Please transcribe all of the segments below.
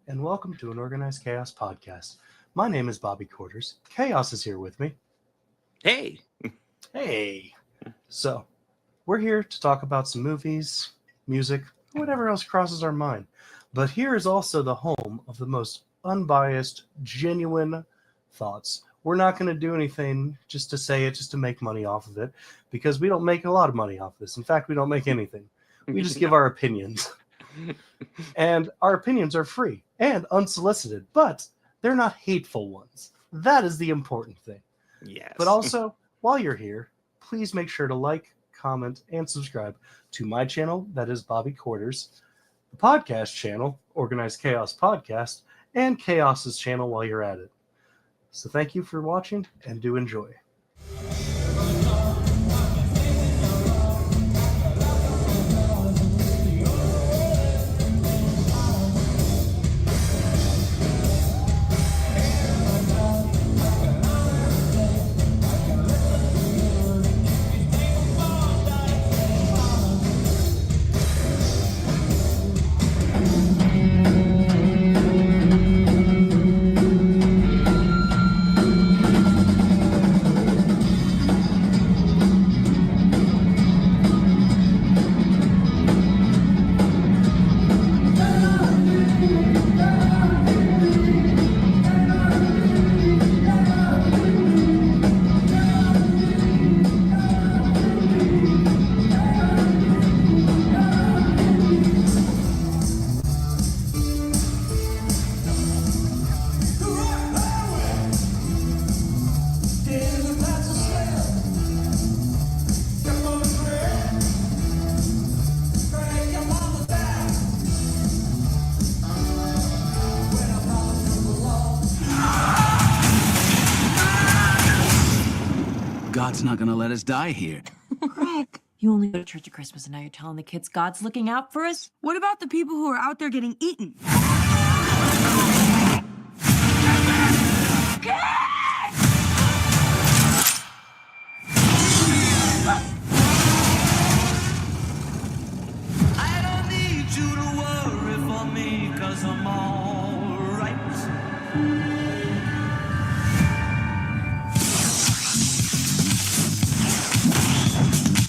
and welcome to an Organized Chaos podcast. My name is Bobby Quarters. Chaos is here with me. Hey. Hey! So, we're here to talk about some movies, music, whatever else crosses our mind. But here is also the home of the most unbiased, genuine thoughts. We're not going to do anything just to say it, just to make money off of it, because we don't make a lot of money off this. In fact, we don't make anything. We just give our opinions. And our opinions are free and unsolicited, but they're not hateful ones. That is the important thing. Yes. But also, while you're here, please make sure to like, comment, and subscribe to my channel, that is Bobby Quarters, the podcast channel, Organized Chaos Podcast, and Chaos's channel while you're at it. So thank you for watching, and do enjoy. God's not gonna let us die here. Greg, you only go to church at Christmas and now you're telling the kids God's looking out for us? What about the people who are out there getting eaten? I don't need you to worry for me, 'cause I'm alright.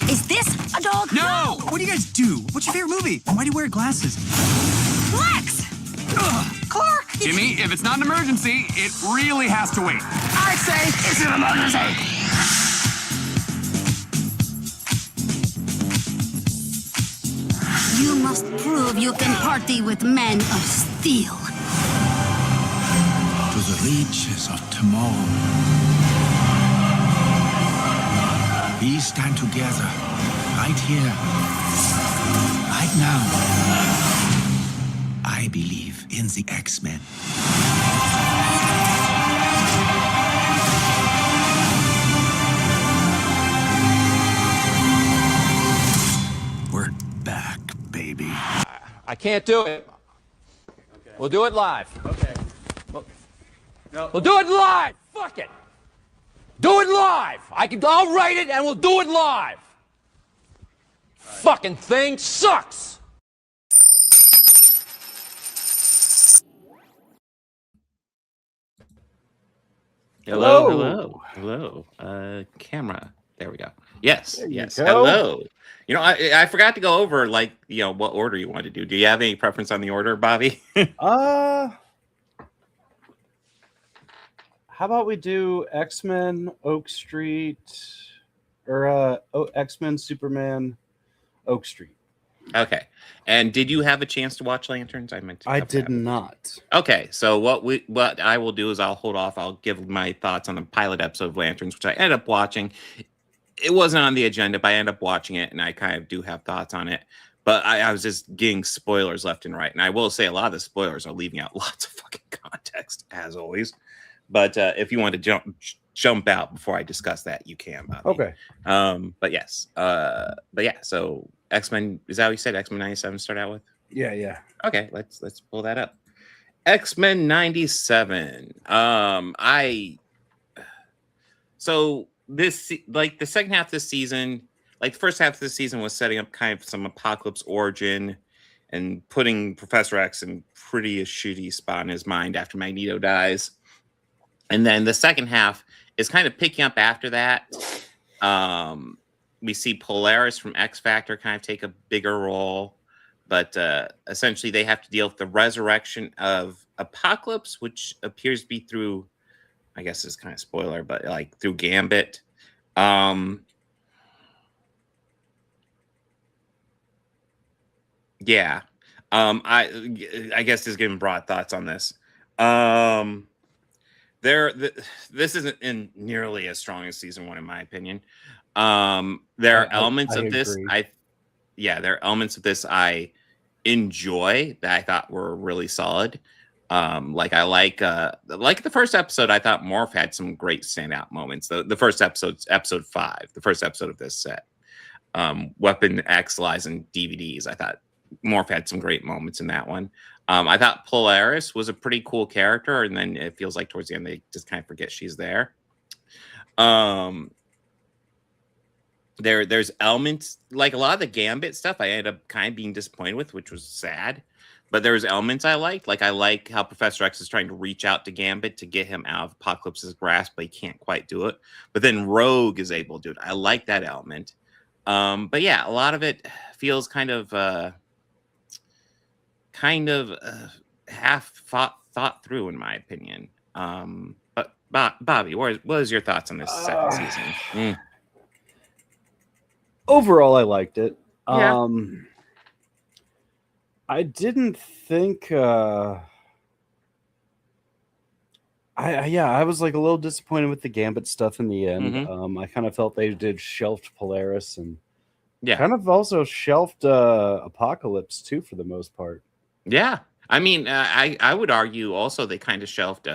Is this a dog? No! What do you guys do? What's your favorite movie? And why do you wear glasses? Lex! Clark! Jimmy, if it's not an emergency, it really has to wait. I say it's an emergency! You must prove you can party with men of steel. To the reaches of tomorrow. We stand together, right here, right now. I believe in the X-Men. We're back, baby. I can't do it. Okay. We'll do it live. Okay. We'll do it live. Fuck it. Do it live. I'll write it and we'll do it live. Fucking thing sucks. Hello. Camera. There we go. Yes. There you yes. go. Hello. You know, I forgot to go over what order you want to do. Do you have any preference on the order, Bobby? How about we do X-Men, Oak Street, or X-Men, Superman, Oak Street? Okay. And did you have a chance to watch Lanterns? I did not. Okay, so what I will do is I'll hold off. I'll give my thoughts on the pilot episode of Lanterns, which I ended up watching. It wasn't on the agenda, but I ended up watching it, and I kind of do have thoughts on it. But I was just getting spoilers left and right. And I will say a lot of the spoilers are leaving out lots of fucking context, as always. But if you want to jump out before I discuss that, you can, Bobby. Okay. But yes. But yeah, so X-Men, is that what you said? X-Men 97 start out with? Yeah. Okay, let's pull that up. X-Men 97. So this, like, the second half of this season, like the first half of the season was setting up kind of some Apocalypse origin, and putting Professor X in pretty a shitty spot in his mind after Magneto dies. And then the second half is kind of picking up after that. We see Polaris from X Factor kind of take a bigger role, but essentially they have to deal with the resurrection of Apocalypse, which appears to be through, I guess it's kind of spoiler, but like through Gambit. Yeah. I guess just giving broad thoughts on this. This isn't in nearly as strong as season 1, in my opinion. There are elements of this there are elements of this I enjoy that I thought were really solid. Like the first episode, I thought Morph had some great standout moments. The first episode 5, the first episode of this set. Weapon X lies in DVDs. I thought Morph had some great moments in that one. I thought Polaris was a pretty cool character, and then it feels like towards the end they just kind of forget she's there. There's elements, like a lot of the Gambit stuff I ended up kind of being disappointed with, which was sad. But there's elements I liked. Like I like how Professor X is trying to reach out to Gambit to get him out of Apocalypse's grasp, but he can't quite do it. But then Rogue is able to do it. I like that element. But yeah, a lot of it feels kind of half thought through, in my opinion. But Bobby, what is your thoughts on this second season? Overall, I liked it. Yeah. I didn't think. I was like a little disappointed with the Gambit stuff in the end. I kind of felt they did shelved Polaris and kind of also shelved Apocalypse too, for the most part. Yeah. I mean, I would argue also they kind of shelved.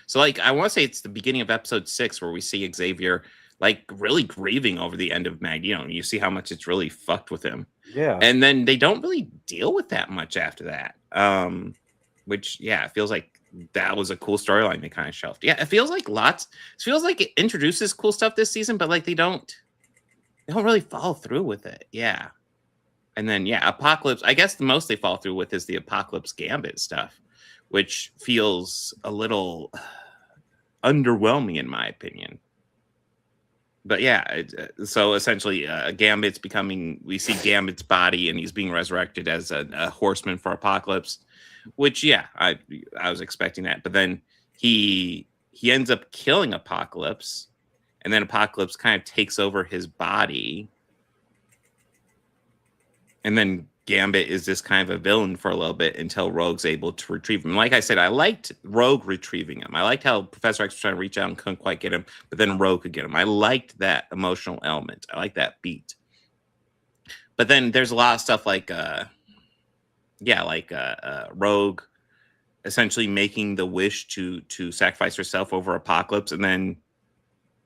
So, like, I want to say it's the beginning of episode 6 where we see Xavier, like, really grieving over the end of Magneto. And you see how much it's really fucked with him. Yeah. And then they don't really deal with that much after that. Which, yeah, it feels like that was a cool storyline they kind of shelved. Yeah, it feels like it introduces cool stuff this season, but, like, they don't really follow through with it. Yeah. And then, yeah, Apocalypse, I guess the most they follow through with is the Apocalypse Gambit stuff, which feels a little underwhelming in my opinion. But yeah, so essentially Gambit's we see Gambit's body and he's being resurrected as a horseman for Apocalypse, which, yeah, I was expecting that. But then he ends up killing Apocalypse, and then Apocalypse kind of takes over his body. And then Gambit is this kind of a villain for a little bit until Rogue's able to retrieve him. Like I said, I liked Rogue retrieving him. I liked how Professor X was trying to reach out and couldn't quite get him, but then Rogue could get him. I liked that emotional element. I like that beat. But then there's a lot of stuff like, Rogue essentially making the wish to sacrifice herself over Apocalypse. And then,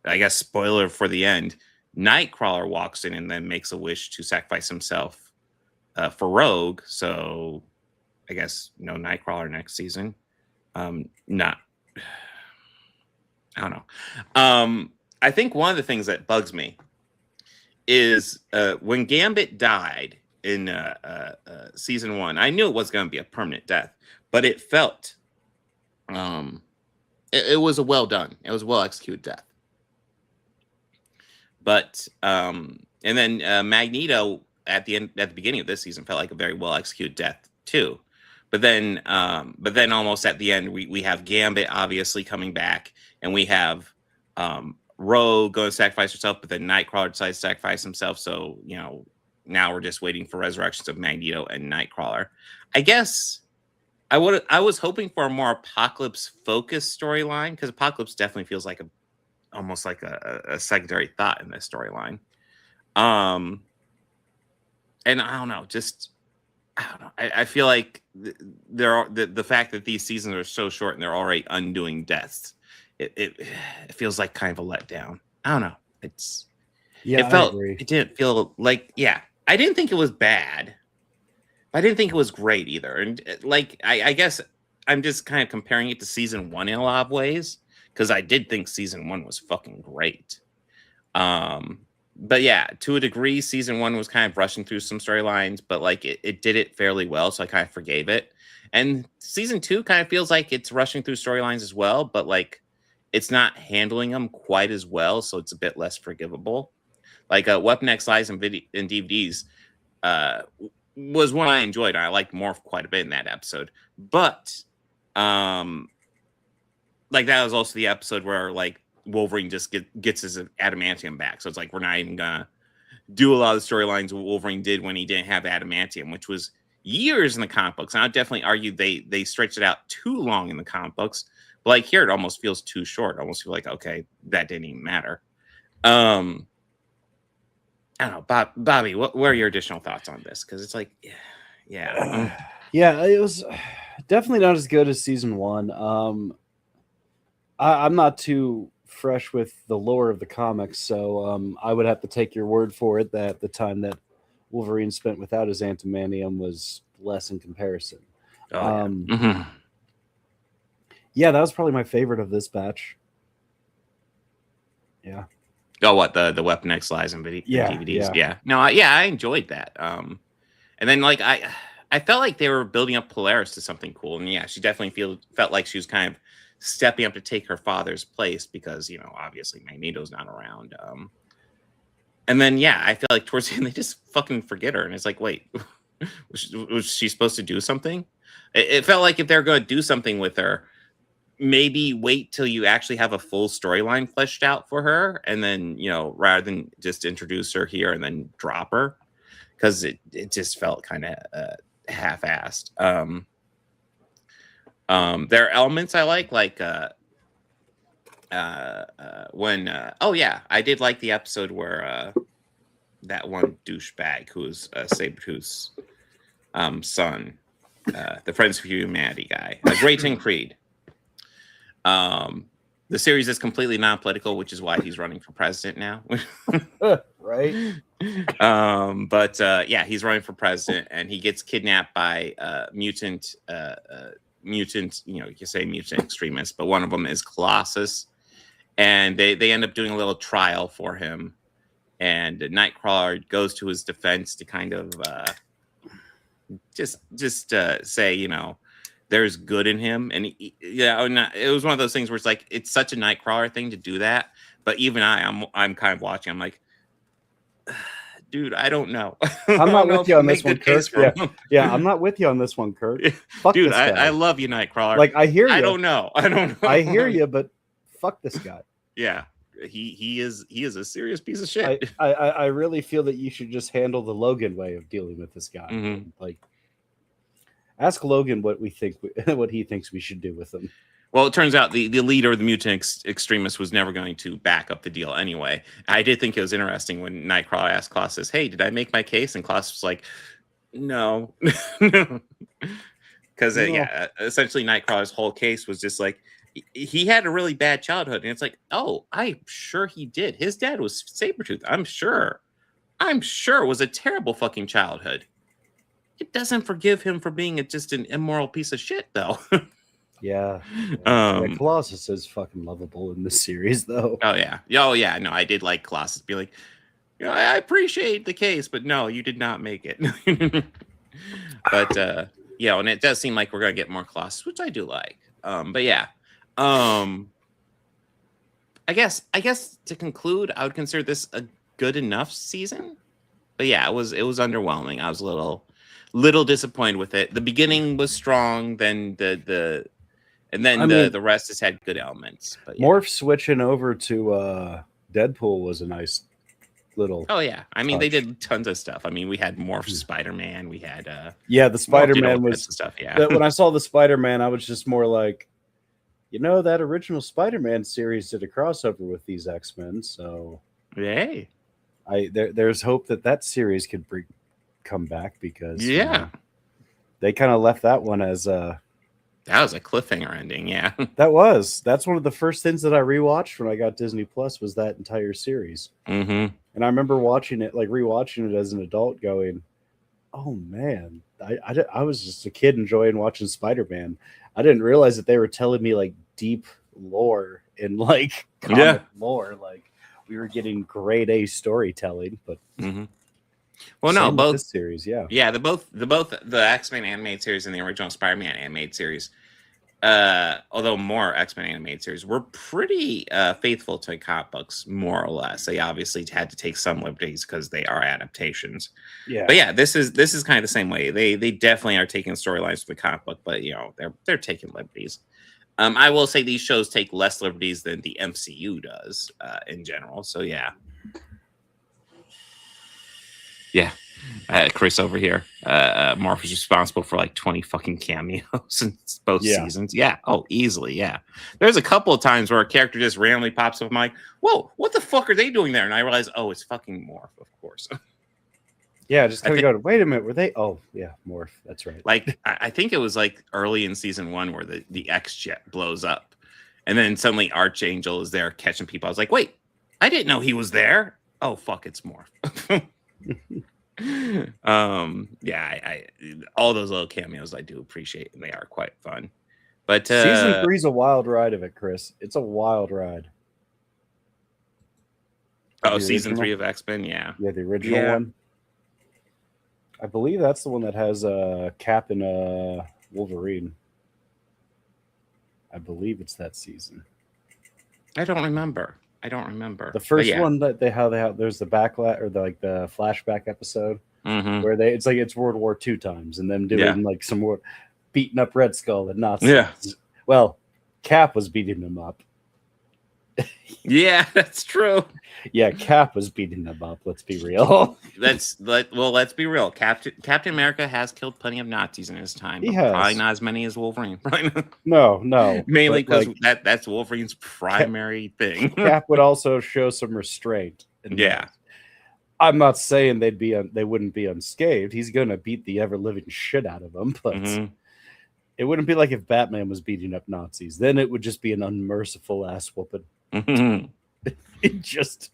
I guess, spoiler for the end, Nightcrawler walks in and then makes a wish to sacrifice himself for Rogue. So I guess no Nightcrawler next season. I don't know. I think one of the things that bugs me is when Gambit died in season 1, I knew it was going to be a permanent death, but it felt it was a well done. It was a well executed death. But and then Magneto at the beginning of this season felt like a very well executed death too. But then almost at the end we have Gambit obviously coming back, and we have Rogue going to sacrifice herself, but then Nightcrawler decides to sacrifice himself. So, you know, now we're just waiting for resurrections of Magneto and Nightcrawler. I guess I was hoping for a more Apocalypse focused storyline, because Apocalypse definitely feels like almost like a secondary thought in this storyline. And I don't know, I feel like the fact that these seasons are so short and they're already undoing deaths, it feels like kind of a letdown. I don't know. It didn't feel like, I didn't think it was bad. I didn't think it was great either. And like, I guess I'm just kind of comparing it to season 1 in a lot of ways, because I did think season 1 was fucking great. but yeah, to a degree, season 1 was kind of rushing through some storylines, but like it did it fairly well, so I kind of forgave it. And season 2 kind of feels like it's rushing through storylines as well, but like it's not handling them quite as well, so it's a bit less forgivable. Like Weapon X Lies and DVDs was one I enjoyed. I liked Morph quite a bit in that episode, but like that was also the episode where like Wolverine just gets his adamantium back. So it's like we're not even gonna do a lot of the storylines Wolverine did when he didn't have adamantium, which was years in the comic books. And I'd definitely argue they stretched it out too long in the comic books. But like here, it almost feels too short. I almost feel like, okay, that didn't even matter. I don't know, Bobby. What are your additional thoughts on this? Because it's like, yeah, yeah, it was definitely not as good as season 1. I'm not too fresh with the lore of the comics, so I would have to take your word for it that the time that Wolverine spent without his adamantium was less in comparison. Yeah, that was probably my favorite of this batch. Yeah. Oh, what the Weapon X Lies and DVDs? Yeah. No, I enjoyed that. And then like I felt like they were building up Polaris to something cool, and yeah, she definitely felt like she was kind of stepping up to take her father's place because obviously Magneto's not around. And then yeah, I feel like towards the end they just fucking forget her, and it's like, wait, was she supposed to do something? It felt like if they're going to do something with her, maybe wait till you actually have a full storyline fleshed out for her, and then rather than just introduce her here and then drop her, because it just felt kind of half-assed. There are elements I like when I did like the episode where that one douchebag who was Sabretooth's son, the Friends for Humanity guy, Grayton Creed. The series is completely non-political, which is why he's running for president now. Right. But he's running for president, and he gets kidnapped by mutant, you can say mutant extremists, but one of them is Colossus, and they end up doing a little trial for him, and Nightcrawler goes to his defense to kind of just say, there's good in him. And it was one of those things where it's like, it's such a Nightcrawler thing to do that. But even I'm kind of watching. I'm like, dude, I don't know. I'm not with you on this one, Kirk. Yeah, I'm not with you on this one, Kirk. Fuck dude, this guy. I love you, Nightcrawler. Like, I hear you. I don't know. I hear you, but fuck this guy. Yeah, he is a serious piece of shit. I really feel that you should just handle the Logan way of dealing with this guy. Mm-hmm. Like, ask Logan what he thinks we should do with him. Well, it turns out the leader of the mutant extremists was never going to back up the deal anyway. I did think it was interesting when Nightcrawler asked Colossus, "Hey, did I make my case?" And Colossus was like, "No," because essentially Nightcrawler's whole case was just like he had a really bad childhood, and it's like, oh, I'm sure he did. His dad was Sabretooth. I'm sure it was a terrible fucking childhood. It doesn't forgive him for being just an immoral piece of shit, though. Yeah. Colossus is fucking lovable in this series, though. Oh yeah. No, I did like Colossus be like, I appreciate the case, but no, you did not make it. But and it does seem like we're gonna get more Colossus, which I do like. But yeah. I guess to conclude, I would consider this a good enough season. But yeah, it was underwhelming. I was a little disappointed with it. The beginning was strong, then the rest has had good elements. But Morph switching over to Deadpool was a nice little. Oh yeah, I mean touch. they did tons of stuff. I mean we had Morph Spider-Man, we had the Spider-Man was stuff. Yeah, when I saw the Spider-Man, I was just more like, that original Spider-Man series did a crossover with these X-Men, so yay. There's hope that series could come back because they kind of left that one as that was a cliffhanger ending. That's one of the first things that I rewatched when I got Disney Plus was that entire series. Mm-hmm. And I remember rewatching it as an adult going, oh man, I was just a kid enjoying watching Spider-Man. I didn't realize that they were telling me like deep lore and like comic lore. Like, we were getting grade A storytelling, but well, no, same with both this series, yeah, the X-Men animated series and the original Spider-Man animated series, although more X-Men animated series were pretty faithful to comic books, more or less. They obviously had to take some liberties because they are adaptations. yeah. But yeah, this is kind of the same way. They definitely are taking storylines from the comic book, but you know they're taking liberties. I will say these shows take less liberties than the MCU does in general. So yeah. Chris over here. Marv is responsible for like 20 fucking cameos in both seasons. Yeah. Oh, easily. Yeah. There's a couple of times where a character just randomly pops up. I'm like, whoa, what the fuck are they doing there? And I realize, oh, it's fucking Morph, of course. Yeah, just kind of go, wait a minute, were they? Oh, yeah, Morph. That's right. Like, I think it was like early in season 1 where the X-Jet blows up. And then suddenly Archangel is there catching people. I was like, wait, I didn't know he was there. Oh, fuck, it's Morph. I all those little cameos I do appreciate, and they are quite fun. But season 3's a wild ride of it, Chris. It's a wild ride. Oh, season 3 of X-Men, yeah, the original one. I believe that's the one that has Cap and Wolverine. I believe it's that season. I don't remember. The first one that they have there's the backlash or the flashback episode where it's World War II times and them doing like some more beating up Red Skull and Nazis. Yeah. Well, Cap was beating them up. Yeah, that's true. Yeah, Cap was beating them up. Let's be real. Let's be real. Captain America has killed plenty of Nazis in his time. He has. Probably not as many as Wolverine. No. Mainly because that's Wolverine's primary thing. Cap would also show some restraint. Yeah. I'm not saying they wouldn't be unscathed. He's going to beat the ever living shit out of them, but it wouldn't be like if Batman was beating up Nazis. Then it would just be an unmerciful ass whooping. It's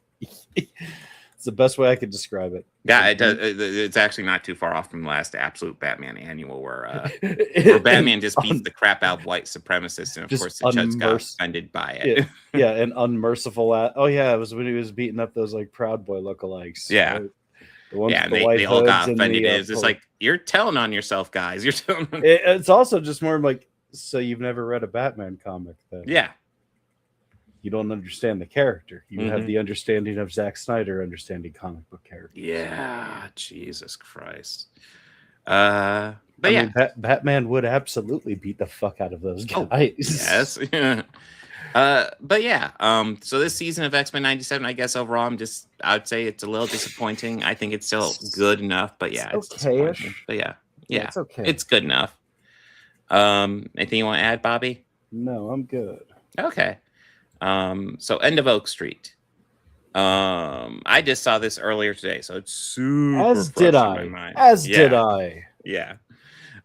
the best way I could describe it. Yeah, it does. It's actually not too far off from the last absolute Batman annual where Batman just beats the crap out of white supremacists, and of course the Chuds got offended by it. Yeah, an unmerciful. Oh yeah, it was when he was beating up those like Proud Boy lookalikes. Yeah. Right? The ones and with the white they all got hoods offended. and It's just like, you're telling on yourself, guys. You're telling. It's also just more like, so you've never read a Batman comic, then? Yeah. You don't understand the character. You have the understanding of Zack Snyder understanding comic book characters. Yeah, Jesus Christ. But Batman would absolutely beat the fuck out of those guys. Oh, yes. But yeah, so this season of X-Men 97, I guess overall, I'd say it's a little disappointing. I think it's still good enough, but yeah, it's disappointing. But yeah, it's okay. It's good enough. Anything you want to add, Bobby? No, I'm good. Okay. So End of Oak Street. I just saw this earlier today, so it's super As did I. Yeah.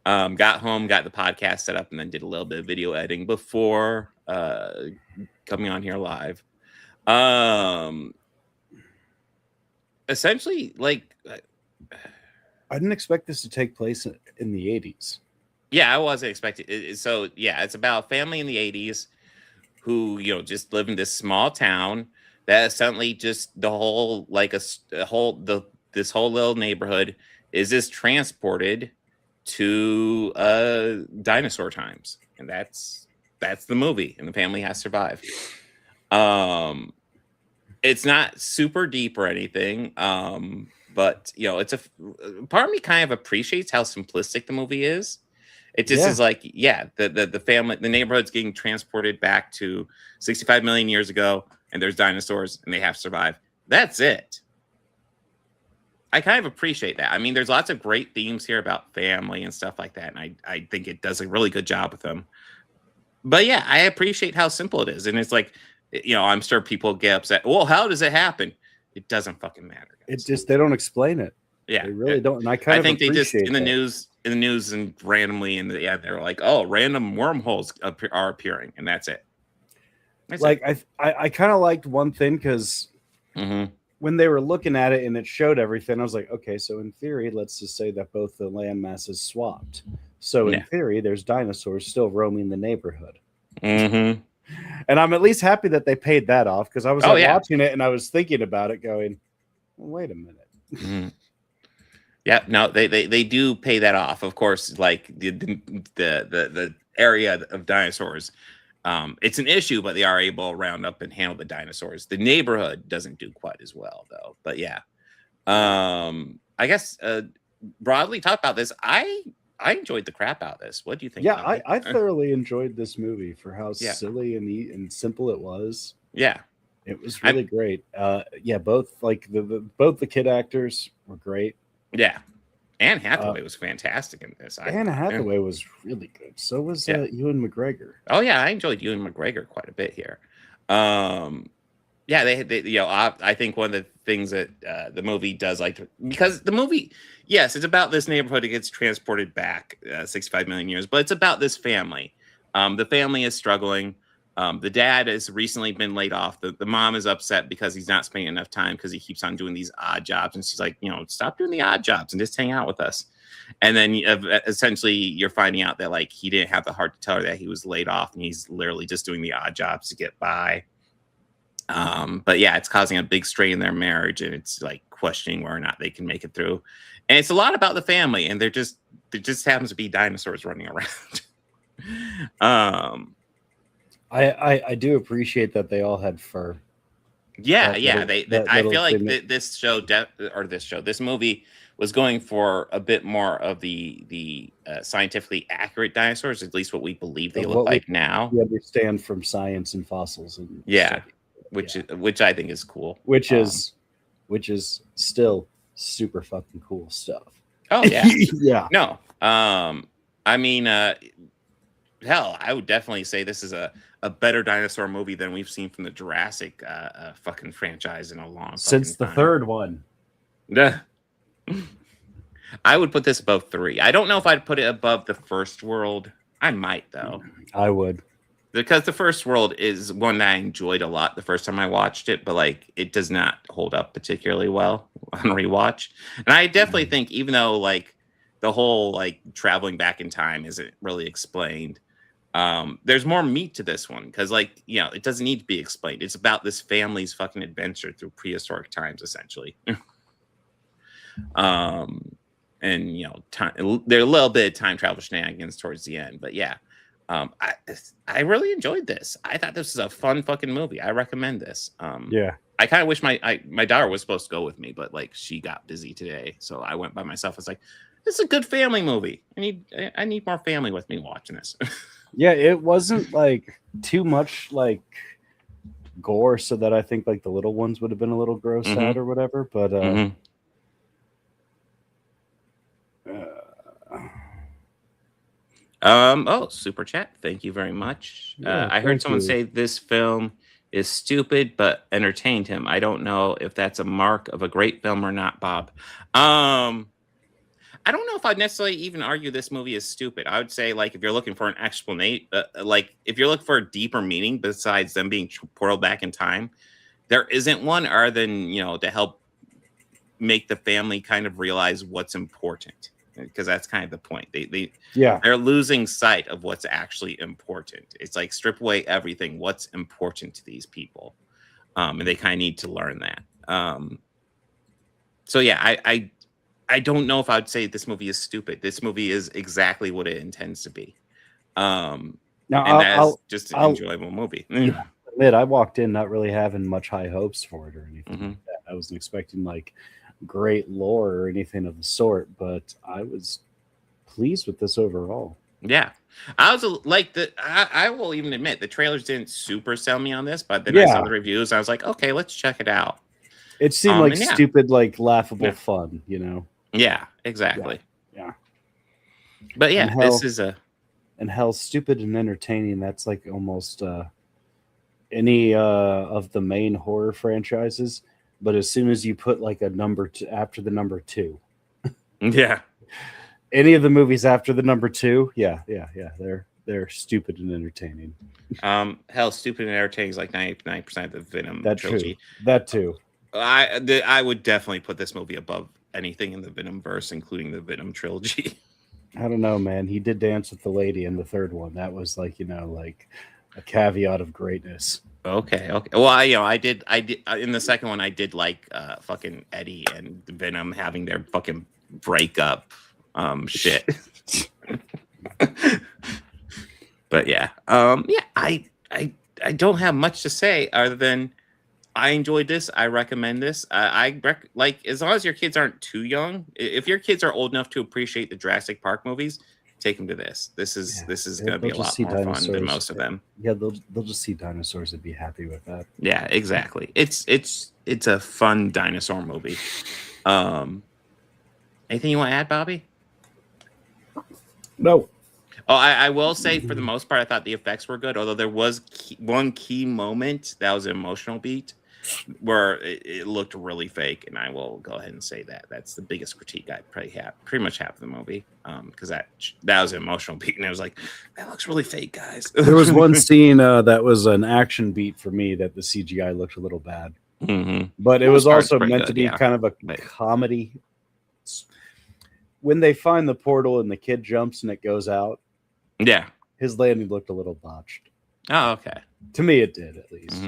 Got home, got the podcast set up, and then did a little bit of video editing before coming on here live. Essentially, like, I didn't expect this to take place in the 80s. Yeah, I wasn't expecting. So yeah, it's about a family in the 80s who, just live in this small town that suddenly just this whole little neighborhood is just transported to dinosaur times, and that's the movie, and the family has survived. It's not super deep or anything, but it's a part of me kind of appreciates how simplistic the movie is. It just is like, the family, the neighborhood's getting transported back to 65 million years ago, and there's dinosaurs, and they have to survive. That's it. I kind of appreciate that. I mean, there's lots of great themes here about family and stuff like that, and I think it does a really good job with them. But yeah, I appreciate how simple it is, and it's like, I'm sure people get upset. Well, how does it happen? It doesn't fucking matter. It's just they don't explain it. Yeah, they really don't. And I think they just in the news and randomly they're like, oh, random wormholes are appearing, and that's it. I kind of liked one thing because when they were looking at it and it showed everything, I was like, okay, so in theory, let's just say that both the land masses swapped. So in theory, there's dinosaurs still roaming the neighborhood. And And I'm at least happy that they paid that off, because I was watching it and I was thinking about it, going, well, "Wait a minute." Mm. Yeah, no, they do pay that off. Of course, like the area of dinosaurs, it's an issue, but they are able to round up and handle the dinosaurs. The neighborhood doesn't do quite as well, though. But yeah, I guess broadly talk about this. I enjoyed the crap out of this. What do you think? Yeah, I thoroughly enjoyed this movie for how silly and simple it was. Yeah, it was really great. Both both the kid actors were great. Yeah, Anne Hathaway was fantastic in this. Anne Hathaway was really good. So was Ewan McGregor. Oh yeah, I enjoyed Ewan McGregor quite a bit here. Yeah, I think one of the things that the movie does, because the movie, yes, it's about this neighborhood that gets transported back 65 million years, but it's about this family. The family is struggling. The dad has recently been laid off. The mom is upset because he's not spending enough time because he keeps on doing these odd jobs. And she's like, stop doing the odd jobs and just hang out with us. And then essentially you're finding out that like he didn't have the heart to tell her that he was laid off and he's literally just doing the odd jobs to get by. But yeah, it's causing a big strain in their marriage, and it's like questioning whether or not they can make it through. And it's a lot about the family, and there just happens to be dinosaurs running around. I do appreciate that they all had fur. Yeah, I feel like this movie was going for a bit more of the scientifically accurate dinosaurs, at least what we believe they look like now. We understand from science and fossils, and which I think is cool. Which is still super fucking cool stuff. Oh yeah, yeah. No, I mean, hell, I would definitely say this is a better dinosaur movie than we've seen from the Jurassic fucking franchise in a long since the time. Third one. Yeah. I would put this above 3. I don't know if I'd put it above the First World. I might though. I would. Because the First World is one that I enjoyed a lot the first time I watched it, but like it does not hold up particularly well on rewatch. And I definitely think, even though like the whole like traveling back in time isn't really explained, there's more meat to this one, because like, it doesn't need to be explained. It's about this family's fucking adventure through prehistoric times, essentially. And there are a little bit of time travel shenanigans towards the end, but yeah. I really enjoyed this. I thought this was a fun fucking movie. I recommend this. Yeah. I kind of wish my daughter was supposed to go with me, but like she got busy today, so I went by myself. I was like, this is a good family movie. I need more family with me watching this. Yeah, it wasn't like too much like gore, so that I think like the little ones would have been a little grossed out or whatever. But super chat. Thank you very much. Yeah, I heard someone say this film is stupid but entertained him. I don't know if that's a mark of a great film or not, Bob. I don't know if I'd necessarily even argue this movie is stupid. I would say, like, if you're looking for an explanation, like if you're looking for a deeper meaning besides them being portaled back in time, there isn't one, other than to help make the family kind of realize what's important. Because that's kind of the point. They're losing sight of what's actually important. It's like strip away everything. What's important to these people, and they kind of need to learn that. So yeah, I don't know if I'd say this movie is stupid. This movie is exactly what it intends to be. That's just an enjoyable movie. Yeah, admit, I walked in not really having much high hopes for it or anything like that. I wasn't expecting like great lore or anything of the sort, but I was pleased with this overall. Yeah, I was like I will even admit the trailers didn't super sell me on this, but then I saw the reviews. I was like, okay, let's check it out. It seemed like stupid, like laughable fun, Yeah, exactly. Yeah. But yeah, this is hell, stupid and entertaining. That's like almost any of the main horror franchises. But as soon as you put like a number after the number 2, yeah, any of the movies after the number 2, they're stupid and entertaining. Hell, stupid and entertaining is like 99% of the Venom trilogy. That too. I would definitely put this movie above anything in the Venom verse, including the Venom trilogy. I don't know, man. He did dance with the lady in the third one. That was like, like A caveat of greatness. Okay. Well, I did in the second one, I did like fucking Eddie and Venom having their fucking breakup shit. But yeah, I don't have much to say other than I enjoyed this. I recommend this. Like as long as your kids aren't too young. If your kids are old enough to appreciate the Jurassic Park movies, take them to this. This is going to be a lot more fun than most of them. Yeah, they'll just see dinosaurs and be happy with that. Yeah, exactly. It's a fun dinosaur movie. Anything you want to add, Bobby? No. Oh, I will say for the most part, I thought the effects were good. Although there was one key moment that was an emotional beat where it looked really fake, and I will go ahead and say that's the biggest critique I pretty much have of the movie, because that was an emotional beat, and I was like, that looks really fake, guys. There was one scene that was an action beat for me that the CGI looked a little bad, but it was also meant to be kind of a comedy. When they find the portal and the kid jumps and it goes out, yeah, his landing looked a little botched. Oh, okay. To me, it did at least.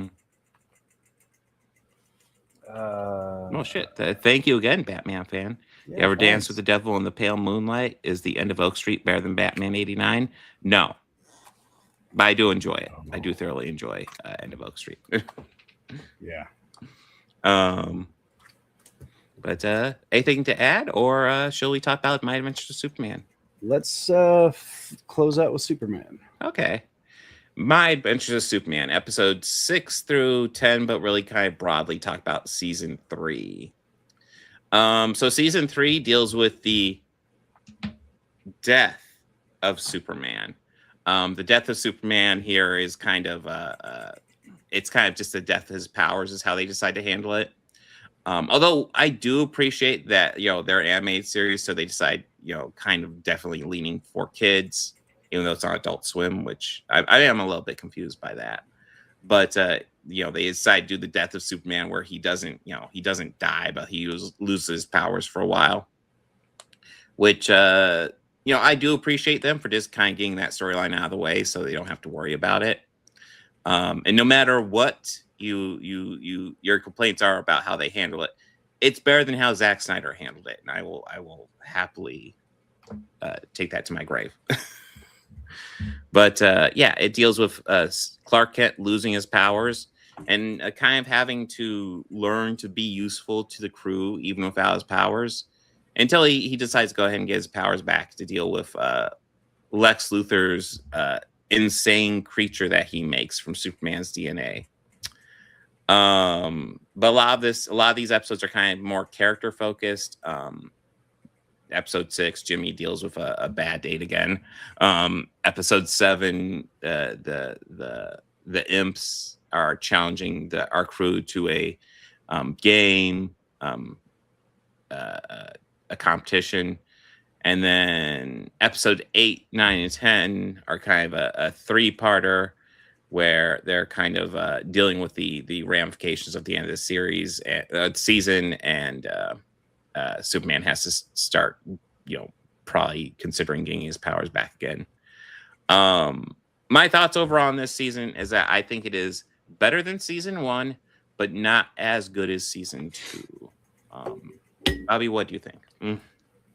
Well, shit. Thank you again, Batman fan. You ever dance with the devil in the pale moonlight? Is the end of Oak Street better than Batman 89? No. But I do enjoy it. I do thoroughly enjoy End of Oak Street. Yeah. But anything to add, or shall we talk about My Adventures with Superman? Let's close out with Superman. Okay. My Adventures with Superman, episodes 6 through 10, but really kind of broadly talk about season 3. So season 3 deals with the death of Superman. The death of Superman here is kind of it's kind of just the death of his powers is how they decide to handle it. Although I do appreciate that, they're an animated series, so they decide, kind of definitely leaning for kids, even though it's on Adult Swim, which I am a little bit confused by that. But, they decide to do the death of Superman where he doesn't die, but he loses his powers for a while, which, I do appreciate them for just kind of getting that storyline out of the way so they don't have to worry about it. And no matter what your complaints are about how they handle it, it's better than how Zack Snyder handled it, and I will happily take that to my grave. But it deals with Clark Kent losing his powers and kind of having to learn to be useful to the crew even without his powers, until he decides to go ahead and get his powers back to deal with Lex Luthor's insane creature that he makes from Superman's DNA. But a lot of these episodes are kind of more character focused. Episode 6, Jimmy deals with a bad date again. Episode 7, the imps are challenging our crew to a game, a competition. And then episode 8, 9, and 10 are kind of a 3-parter where they're kind of dealing with the ramifications of the end of the series season, and Superman has to start, probably considering getting his powers back again. My thoughts overall on this season is that I think it is better than season 1, but not as good as season 2. Bobby, what do you think?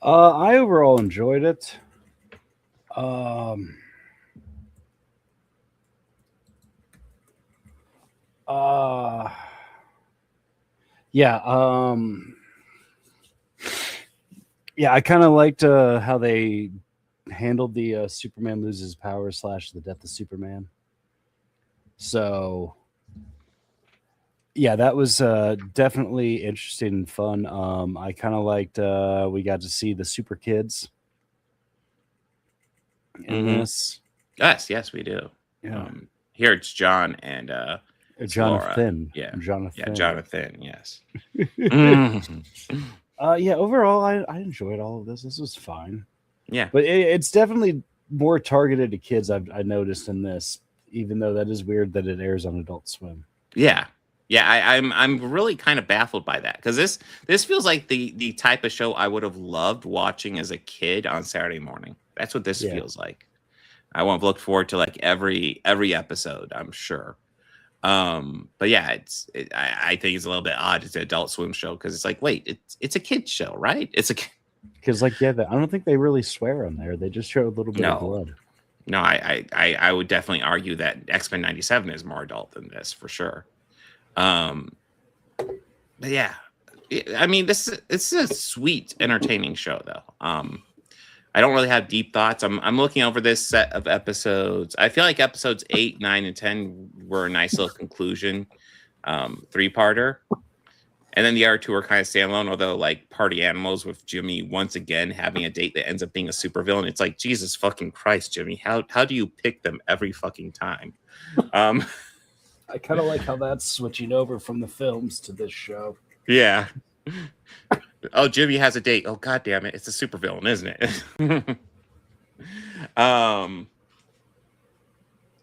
I overall enjoyed it. I kind of liked how they handled the Superman loses powers / the death of Superman. So that was definitely interesting and fun. I kind of liked we got to see the super kids in this. Yes, we do. Yeah. Here it's John and Jonathan. Flora. Jonathan. Yes. Overall, I enjoyed all of this. This was fine. Yeah, but it's definitely more targeted to kids. I noticed in this, even though that is weird that it airs on Adult Swim. Yeah. I'm really kind of baffled by that, because this feels like the type of show I would have loved watching as a kid on Saturday morning. That's what this feels like. I won't look forward to like every episode, I'm sure. But yeah, I think it's a little bit odd. It's an Adult Swim show because it's like, wait, it's a kid's show, right? It's a because like I don't think they really swear on there. They just show a little bit of blood. No, I would definitely argue that X-Men 97 is more adult than this for sure. But yeah, I mean, it's a sweet, entertaining show though. I don't really have deep thoughts. I'm looking over this set of episodes. I feel like episodes 8, 9, and 10 were a nice little conclusion, 3-parter. And then the other 2 are kind of standalone, although like Party Animals with Jimmy once again having a date that ends up being a supervillain. It's like, Jesus fucking Christ, Jimmy. How do you pick them every fucking time? I kind of like how that's switching over from the films to this show. Yeah. Oh, Jimmy has a date. Oh, God damn it. It's a supervillain, isn't it?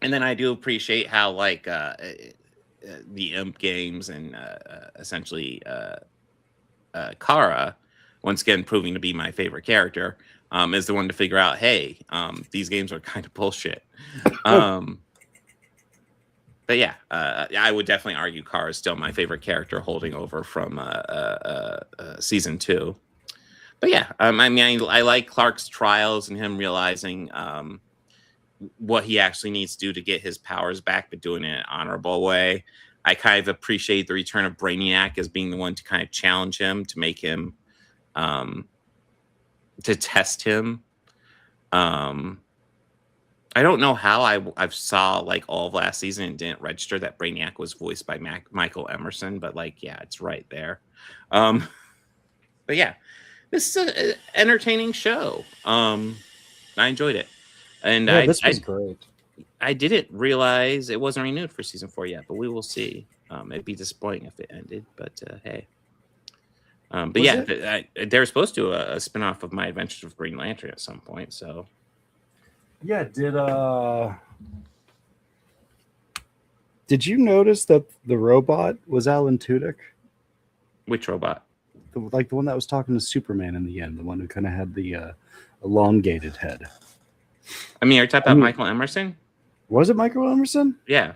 And then I do appreciate how like the Imp games and essentially Kara, once again proving to be my favorite character, is the one to figure out, hey, these games are kind of bullshit. But yeah, I would definitely argue Kara is still my favorite character, holding over from season 2. But yeah, I mean, I like Clark's trials and him realizing what he actually needs to do to get his powers back, but doing it in an honorable way. I kind of appreciate the return of Brainiac as being the one to kind of challenge him, to make him, to test him. I don't know how I saw like all of last season and didn't register that Brainiac was voiced by Michael Emerson, but like, yeah, it's right there. But yeah, this is an entertaining show. I enjoyed it. And yeah, this was great. I didn't realize it wasn't renewed for season 4 yet, but we will see. It'd be disappointing if it ended, but hey. But was yeah, they're supposed to do a spinoff of My Adventures with Green Lantern at some point. So yeah, did you notice that the robot was Alan Tudyk? Which robot? The one that was talking to Superman in the end, the one who kind of had the elongated head. I mean, are you talking about Michael Emerson? Was it Michael Emerson? Yeah.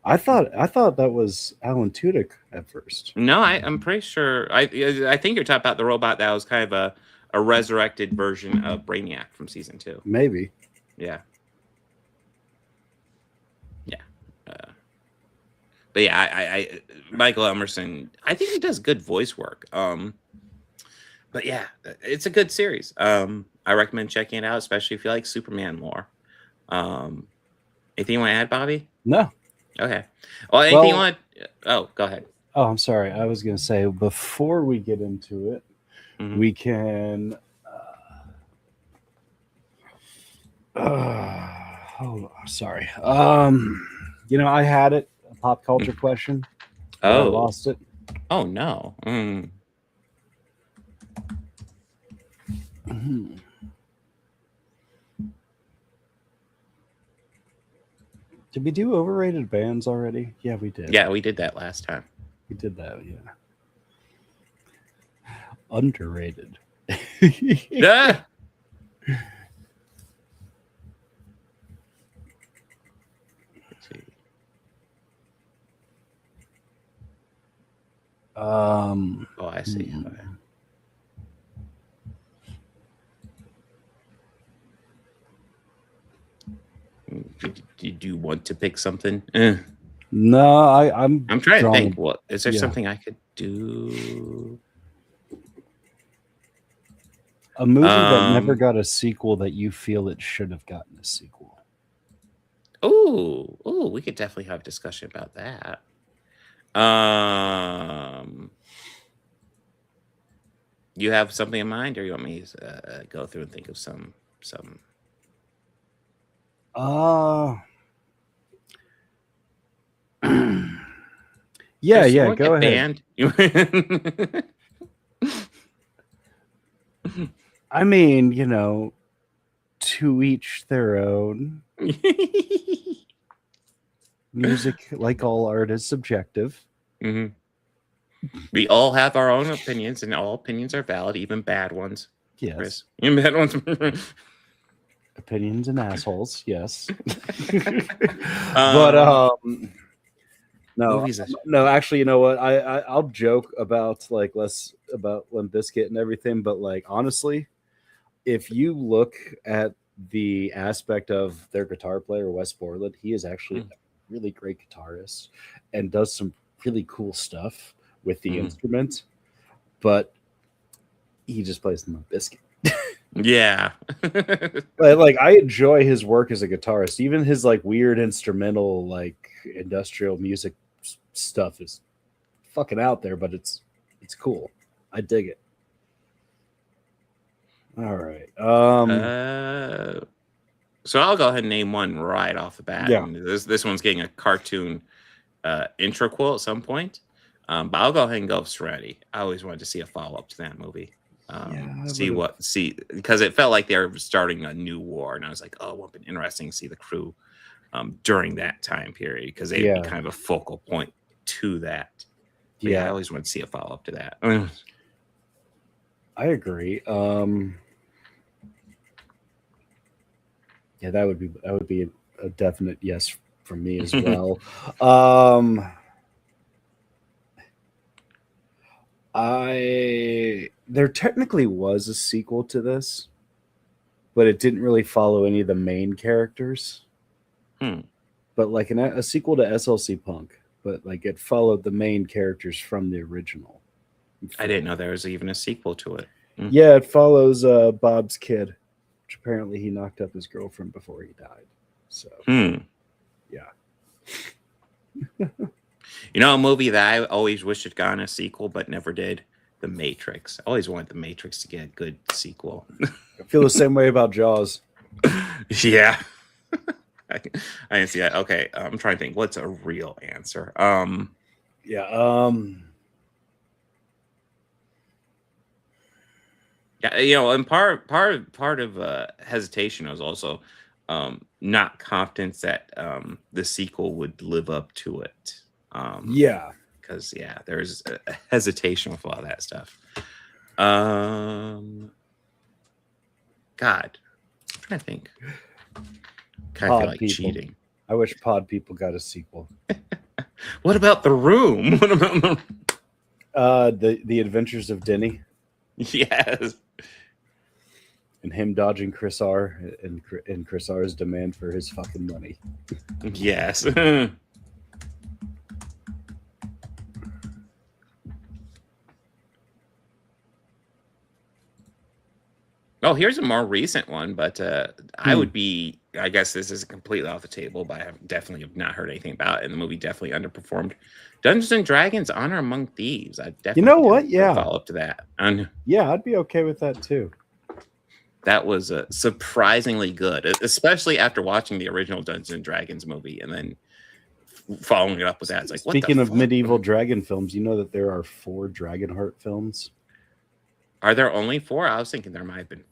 I thought that was Alan Tudyk at first. No, I'm pretty sure. I think you're talking about the robot that was kind of a resurrected version of Brainiac from season 2. Maybe. Yeah. Yeah. But yeah, I Michael Emerson, I think he does good voice work. But yeah, it's a good series. I recommend checking it out, especially if you like Superman lore. Anything you want to add, Bobby? No. Okay. Well, anything you want? Oh, go ahead. Oh, I'm sorry. I was going to say, before we get into it, we can. Oh, sorry. I had it. A pop culture question. Oh, I lost it. Oh no. Did we do overrated bands already? Yeah, we did. Yeah, we did that last time. We did that, yeah. Underrated. Yeah. Let's see. Oh, I see. Okay. Did you want to pick something? No, I'm trying to think. What is there something I could do? A movie that never got a sequel that you feel it should have gotten a sequel. Oh, we could definitely have a discussion about that. You have something in mind, or you want me to go through and think of some? Yeah, go ahead. I mean, to each their own. Music, like all art, is subjective. Mm-hmm. We all have our own opinions, and all opinions are valid, even bad ones. Yes. Chris. Even bad ones. Opinions and assholes, yes. But no, no. Actually, you know what? I'll joke about like less about Limp Bizkit and everything, but like honestly, if you look at the aspect of their guitar player Wes Borland, he is actually a really great guitarist and does some really cool stuff with the instrument, but he just plays Limp Bizkit. Yeah. Like I enjoy his work as a guitarist. Even his like weird instrumental, like industrial music stuff is fucking out there, but it's cool. I dig it. All right. So I'll go ahead and name one right off the bat. Yeah. And this one's getting a cartoon intro quote at some point. But I'll go ahead and go with Serenity. I always wanted to see a follow up to that movie. Because it felt like they were starting a new war, and I was like, oh, it would have been interesting to see the crew during that time period, because they'd be kind of a focal point to that. But I always wanted to see a follow up to that. I agree. Yeah, that would be a definite yes from me as well. There technically was a sequel to this, but it didn't really follow any of the main characters. But like a sequel to SLC Punk, but like it followed the main characters from the original. I didn't know there was even a sequel to it. Yeah, it follows Bob's kid, which apparently he knocked up his girlfriend before he died. So, yeah. You know, a movie that I always wished had gotten a sequel but never did? The Matrix. I always wanted The Matrix to get a good sequel. I feel the same way about Jaws. Yeah. I didn't see that. Okay, I'm trying to think. What's a real answer? Yeah, you know, and part of hesitation was also not confidence that the sequel would live up to it. Because there's a hesitation with a lot of that stuff. God, I'm trying to think. Kind of feel like cheating. I wish Pod People got a sequel. What about The Room? What about the Adventures of Denny? Yes. And him dodging Chris R. and Chris R's demand for his fucking money. Yes. Oh, here's a more recent one, but I would be, I guess this is completely off the table, but I definitely have not heard anything about it, and the movie definitely underperformed. Dungeons and Dragons: Honor Among Thieves. I definitely, you know what? Yeah, follow up to that. Yeah, I'd be okay with that too. That was surprisingly good, especially after watching the original Dungeons and Dragons movie, and then following it up with that. It's like, speaking of medieval dragon films, you know that there are 4 Dragonheart films. Are there only 4? I was thinking there might have been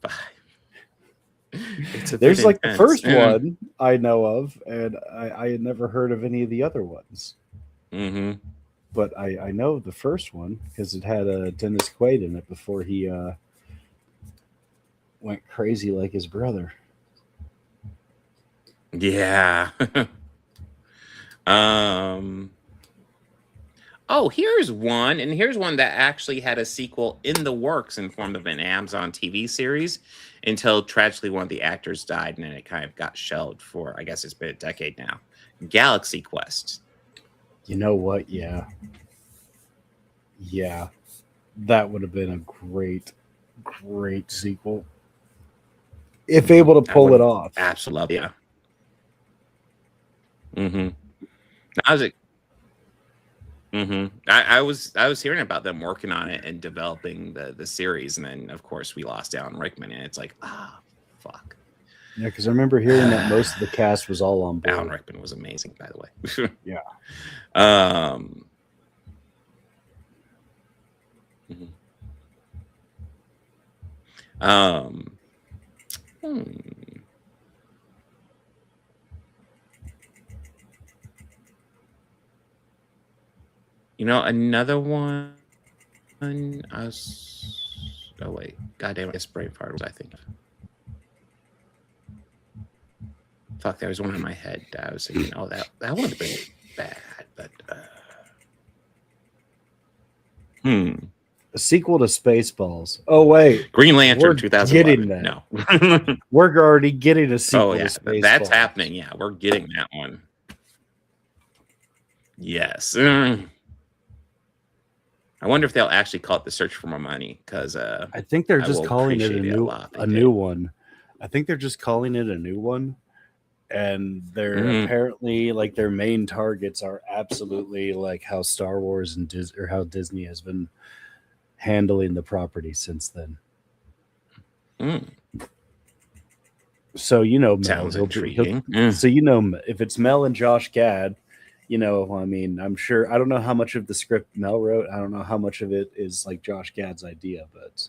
5. There's like the first one I know of, and I had never heard of any of the other ones. But I know the first one because it had Dennis Quaid in it before he went crazy like his brother. Yeah. Oh, here's one, and here's one that actually had a sequel in the works in form of an Amazon TV series until tragically one of the actors died, and then it kind of got shelved for, I guess it's been a decade now. Galaxy Quest. You know what? Yeah. Yeah. That would have been a great sequel. If able to pull it off. Absolutely, yeah. I was I was hearing about them working on it and developing the series, and then of course we lost Alan Rickman, and it's like, fuck. Yeah, because I remember hearing that most of the cast was all on board. Alan Rickman was amazing, by the way. Yeah. You know, another one. Oh wait, goddamn! I guess Braveheart was I think. Fuck, there was one in my head. I was thinking, oh, that would have been bad, but A sequel to Spaceballs. Oh wait, Green Lantern we're 2011. getting that. No. We're already getting a sequel. Oh yeah, to Spaceballs. that's happening. Yeah, we're getting that one. Yes. I wonder if they'll actually call it The Search for More Money, because I think they're just calling it a new one. I think they're just calling it a new one, and they're apparently like their main targets are absolutely like how Star Wars and or how Disney has been handling the property since then. So Mel, sounds intriguing. So if it's Mel and Josh Gad. I mean, I'm sure. I don't know how much of the script Mel wrote. I don't know how much of it is like Josh Gad's idea, but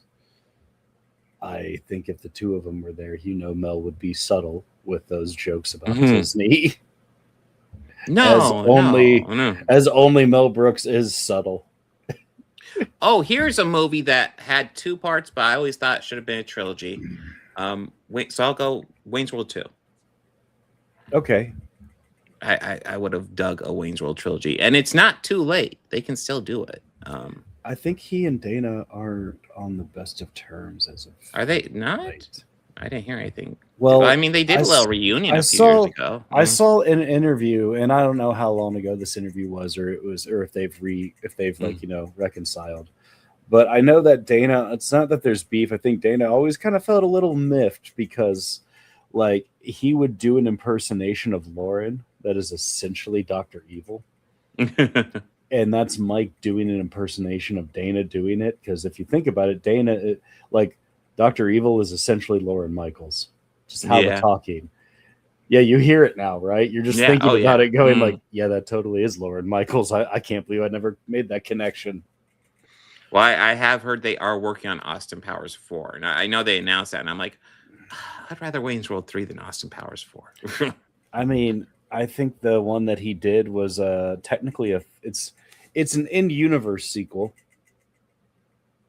I think if the two of them were there, Mel would be subtle with those jokes about Disney. As only Mel Brooks is subtle. Oh, here's a movie that had 2 parts, but I always thought it should have been a trilogy. So I'll go Wayne's World 2. Okay. I would have dug a Wayne's World trilogy, and it's not too late. They can still do it. I think he and Dana aren't on the best of terms as of. Are they not? Late. I didn't hear anything. Well, I mean, they did a little reunion a few years ago. I saw an interview, and I don't know how long ago this interview was, or if they've reconciled. But I know that Dana. It's not that there's beef. I think Dana always kind of felt a little miffed because, like, he would do an impersonation of Lauren that is essentially Dr. Evil. And that's Mike doing an impersonation of Dana doing it. Because if you think about it, Dana, like Dr. Evil is essentially Lauren Michaels. Just how they're talking. Yeah, you hear it now, right? You're just thinking about it going like, yeah, that totally is Lauren Michaels. I can't believe I never made that connection. Well, I have heard they are working on Austin Powers 4. And I know they announced that. And I'm like, I'd rather Wayne's World 3 than Austin Powers 4. I mean, I think the one that he did was technically it's an in-universe sequel.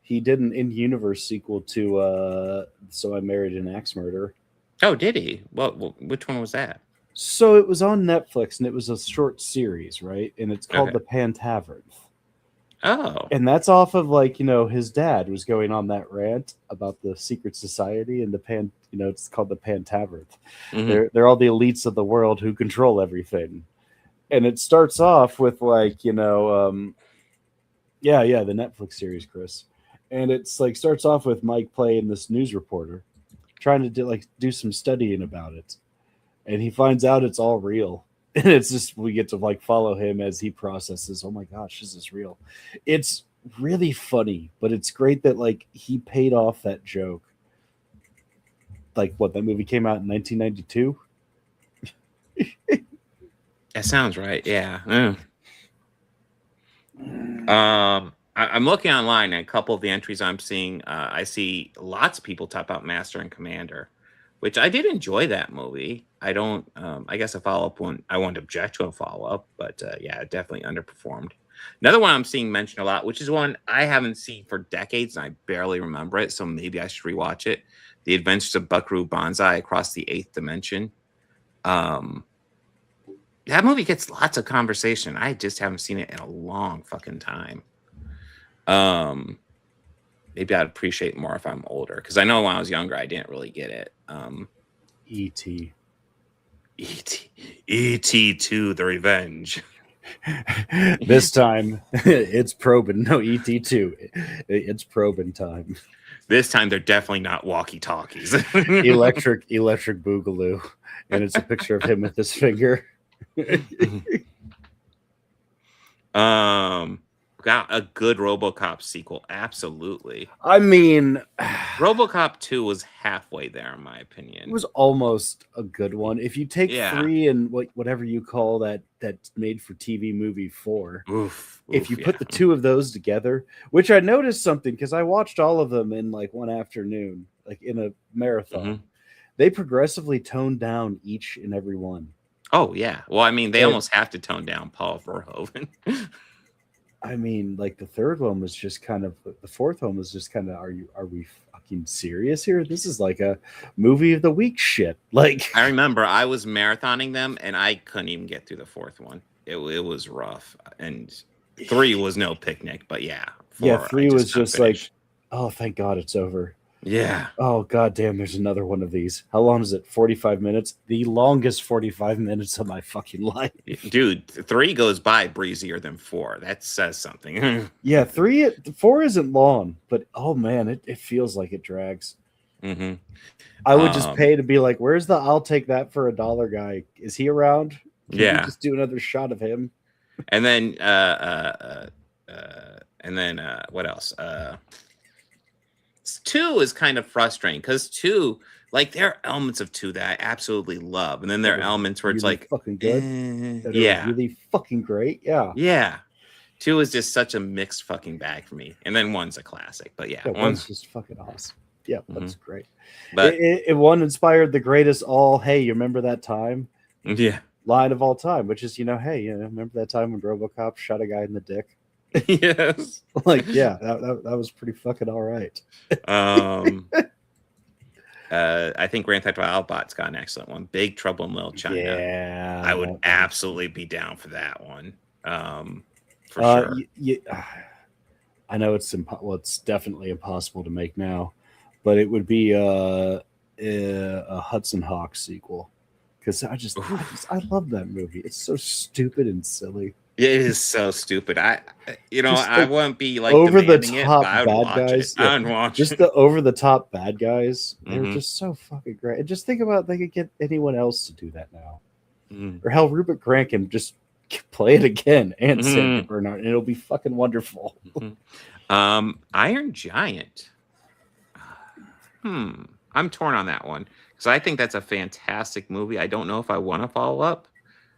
He did an in-universe sequel to So I Married an Axe Murderer. Oh, did he? Well, which one was that? So it was on Netflix, and it was a short series, right? And it's called The Pantavern. Oh. And that's off of his dad was going on that rant about the secret society and it's called the Pantavern. They're all the elites of the world who control everything. And it starts off with the Netflix series, Chris. And it's like starts off with Mike playing this news reporter trying to do some studying about it. And he finds out it's all real. And it's just, we get to follow him as he processes, oh my gosh, is this real? It's really funny, but it's great that he paid off that joke. That movie came out in 1992? That sounds right. Yeah. I'm looking online, and a couple of the entries I'm seeing, I see lots of people talk about Master and Commander, which I did enjoy that movie. I don't, I guess a follow-up one, I won't object to a follow-up, but yeah, it definitely underperformed. Another one I'm seeing mentioned a lot, which is one I haven't seen for decades, and I barely remember it, so maybe I should rewatch it. The Adventures of Buckaroo Banzai Across the Eighth Dimension. That movie gets lots of conversation. I just haven't seen it in a long fucking time. Maybe I'd appreciate more if I'm older, because I know when I was younger I didn't really get it. E.T. E.T. 2, The Revenge. This time it's probing. No, E.T. 2. It's probing time. This time they're definitely not walkie-talkies. electric boogaloo, and it's a picture of him with his finger. Got a good RoboCop sequel, absolutely. I mean, RoboCop 2 was halfway there, in my opinion. It was almost a good one. If you take 3 and whatever you call that made for TV movie 4, if you put the two of those together, which I noticed something because I watched all of them in one afternoon, in a marathon. They progressively toned down each and every one. Oh yeah, well, I mean, they almost have to tone down Paul Verhoeven. I mean, the third one was just kind of, the fourth one was just kind of, are we fucking serious here? This is like a movie of the week shit. Like, I remember I was marathoning them, and I couldn't even get through the fourth one. It was rough, and 3 was no picnic. But yeah, 4, 3 was just like, finished. oh, thank God it's over. Yeah. Oh, God damn, there's another one of these. How long is it? 45 minutes? The longest 45 minutes of my fucking life. Dude, 3 goes by breezier than 4. That says something. Yeah, 4 isn't long, but oh man, it feels like it drags. Mm-hmm. I would just pay to be like, where's the I'll take that for $1 guy? Is he around? Can we just do another shot of him? And then what else? 2 is kind of frustrating because 2, like, there are elements of 2 that I absolutely love, and then there are elements where it's really like fucking good. Yeah, Really fucking great. Yeah. Yeah. 2 is just such a mixed fucking bag for me, and then 1's a classic. But yeah, 1's just fucking awesome. Yeah, that's great. But it 1 inspired the greatest hey, you remember that time? Yeah. Line of all time, which is, hey, remember that time when RoboCop shot a guy in the dick? Yes. Like, yeah, that was pretty fucking all right. I think Grand Theft Auto Autobot's got an excellent one. Big Trouble in Little China. Yeah, I would absolutely be down for that one. For sure. I know it's it's definitely impossible to make now, but it would be a Hudson Hawk sequel, because I love that movie. It's so stupid and silly. It is so stupid. I wouldn't be like over the demanding top it, but I would bad watch guys. it. I would watch just it. the over the top bad guys. They're Mhm. just so fucking great. And just think about they could get anyone else to do that now, Mhm. or hell, Rupert Grant can just play it again and Mhm. Sandra Bernard, and it'll be fucking wonderful. Iron Giant. I'm torn on that one because I think that's a fantastic movie. I don't know if I want to follow up,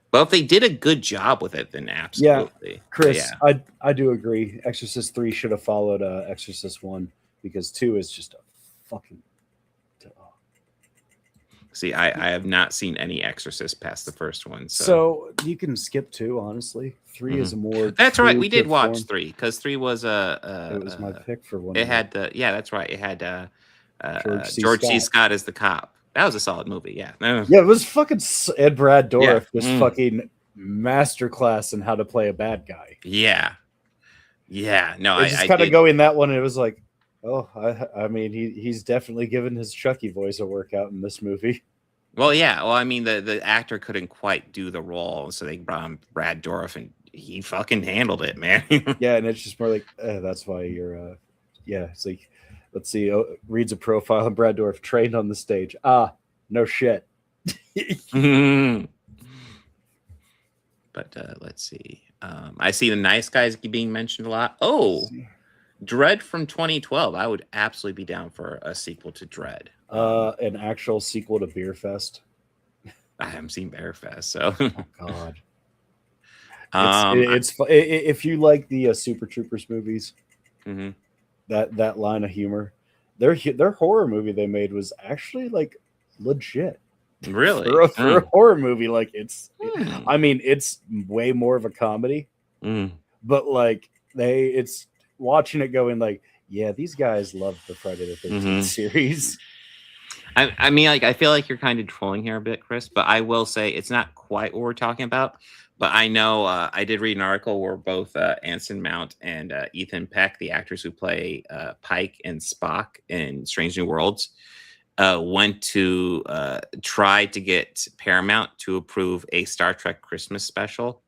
but if they did a good job with it, then absolutely. Yeah, Chris, Yeah. I do agree. Exorcist 3 should have followed Exorcist 1, because 2 is just a fucking. See, I have not seen any Exorcist past the first one, So you can skip 2. Honestly, 3 is a more. That's right. true We did to watch form. 3 because 3 was It was my pick for one. It had that's right. It had George C. Scott. Scott as the cop. That was a solid movie. Yeah. Yeah, it was fucking Ed Brad Dourif, just Mm. fucking masterclass in how to play a bad guy. Yeah. Yeah. No, It's just I kind of did. going that one. And it was like, oh, I mean, he's definitely given his Chucky voice a workout in this movie. Well, yeah. Well, I mean, the actor couldn't quite do the role, so they brought in Brad Dourif, and he fucking handled it, man. Yeah, and it's just more like, that's why you're, yeah. It's like, let's see, reads a profile of Brad Dourif, trained on the stage. Ah, no shit. But let's see. I see the Nice Guys being mentioned a lot. Oh, Dread from 2012. I would absolutely be down for a sequel to Dread. An actual sequel to Beer Fest. I haven't seen Bear Fest, so God. Um, If you like the Super Troopers movies, mhm. that line of humor, their horror movie they made was actually like legit. Really? For a horror movie, like I mean, it's way more of a comedy, but like it's watching it going like, yeah, these guys love the Friday the 13th series. I mean, like, I feel like you're kind of trolling here a bit, Chris, but I will say it's not quite what we're talking about. But I know I did read an article where both Anson Mount and Ethan Peck, the actors who play Pike and Spock in Strange New Worlds, went to try to get Paramount to approve a Star Trek Christmas special.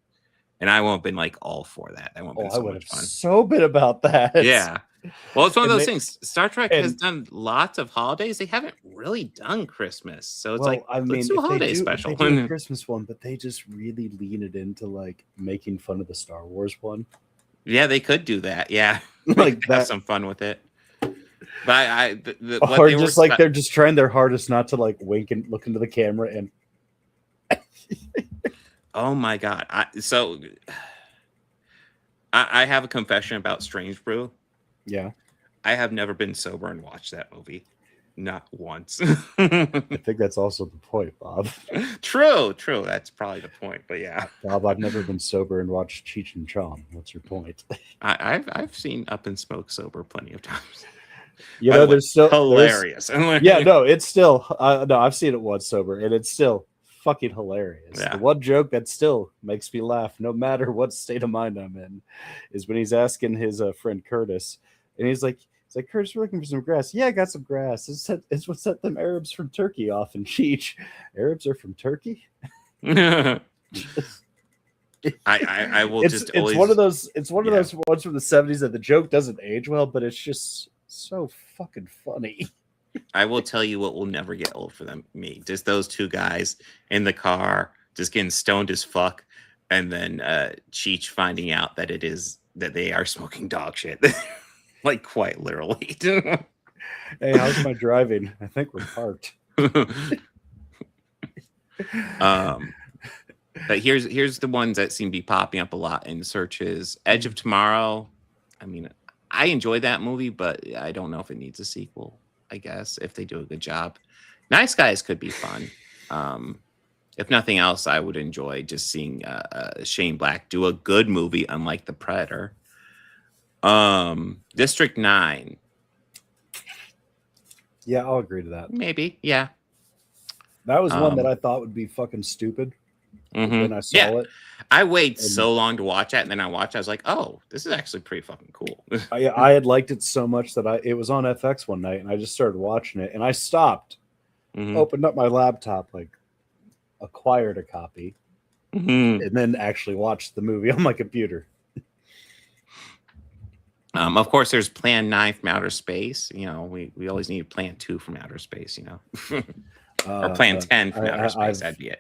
And I won't have been like all for that. That won't have been so much fun. So bit about that. Yeah. Well, it's one of those things. Star Trek has done lots of holidays. They haven't really done Christmas. So it's like, I mean, let's do a holiday special. They do a Christmas one, but they just really lean it into like making fun of the Star Wars one. Yeah, they could do that. Yeah. Like have some fun with it. But or just like they're just trying their hardest not to like wink and look into the camera and oh my God. I have a confession about Strange Brew. Yeah. I have never been sober and watched that movie. Not once. I think that's also the point, Bob. True. That's probably the point. But yeah. Bob, I've never been sober and watched Cheech and Chong. What's your point? I've seen Up in Smoke sober plenty of times. You By know, the way, there's still hilarious. Yeah, no, it's still no. I've seen it once sober, and it's still fucking hilarious. Yeah. The one joke that still makes me laugh, no matter what state of mind I'm in, is when he's asking his friend Curtis, and he's like, Curtis, we're looking for some grass. Yeah, I got some grass. It's what set them Arabs from Turkey off in Cheech. Arabs are from Turkey. I will it's, just it's always. one of those those ones from the 70s that the joke doesn't age well, but it's just so fucking funny. I will tell you what will never get old for me. Just those two guys in the car, just getting stoned as fuck, and then Cheech finding out that they are smoking dog shit, like quite literally. Hey, how's my driving? I think we're parked. But here's the ones that seem to be popping up a lot in searches. Edge of Tomorrow. I mean, I enjoyed that movie, but I don't know if it needs a sequel. I guess if they do a good job. Nice Guys could be fun. If nothing else, I would enjoy just seeing Shane Black do a good movie, unlike The Predator. District 9. Yeah, I'll agree to that. Maybe, yeah. That was one that I thought would be fucking stupid. When I saw it, I waited so long to watch it, and then I watched it. I was like, "Oh, this is actually pretty fucking cool." I had liked it so much that it was on FX one night, and I just started watching it, and I stopped, opened up my laptop, like acquired a copy, and then actually watched the movie on my computer. Of course, there's Plan 9 from outer space. You know, we always need Plan 2 from outer space. You know, or Plan 10 from outer space. That'd be it.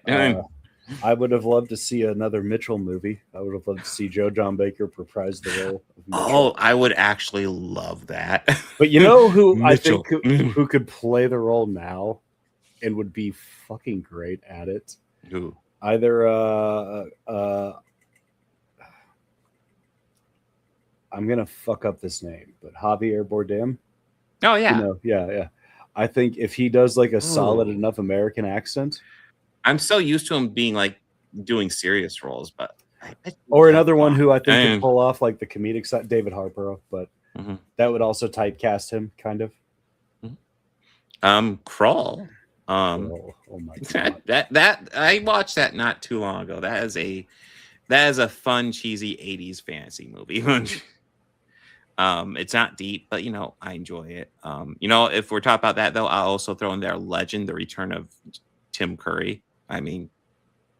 I would have loved to see another Mitchell movie. I would have loved to see Joe John Baker reprise the role of Mitchell. Oh, I would actually love that. But you know who I think who could play the role now and would be fucking great at it? Who? Either I'm gonna fuck up this name, but Javier Bardem. Oh yeah. You know, yeah. I think if he does like a solid enough American accent. I'm so used to him being like doing serious roles, but or another one who I think could pull off like the comedic side, David Harbour, but that would also typecast him kind of. Crawl. Oh my god. That I watched that not too long ago. That is a fun, cheesy 80s fantasy movie. It's not deep, but you know, I enjoy it. You know, if we're talking about that though, I'll also throw in there Legend, the return of Tim Curry. I mean,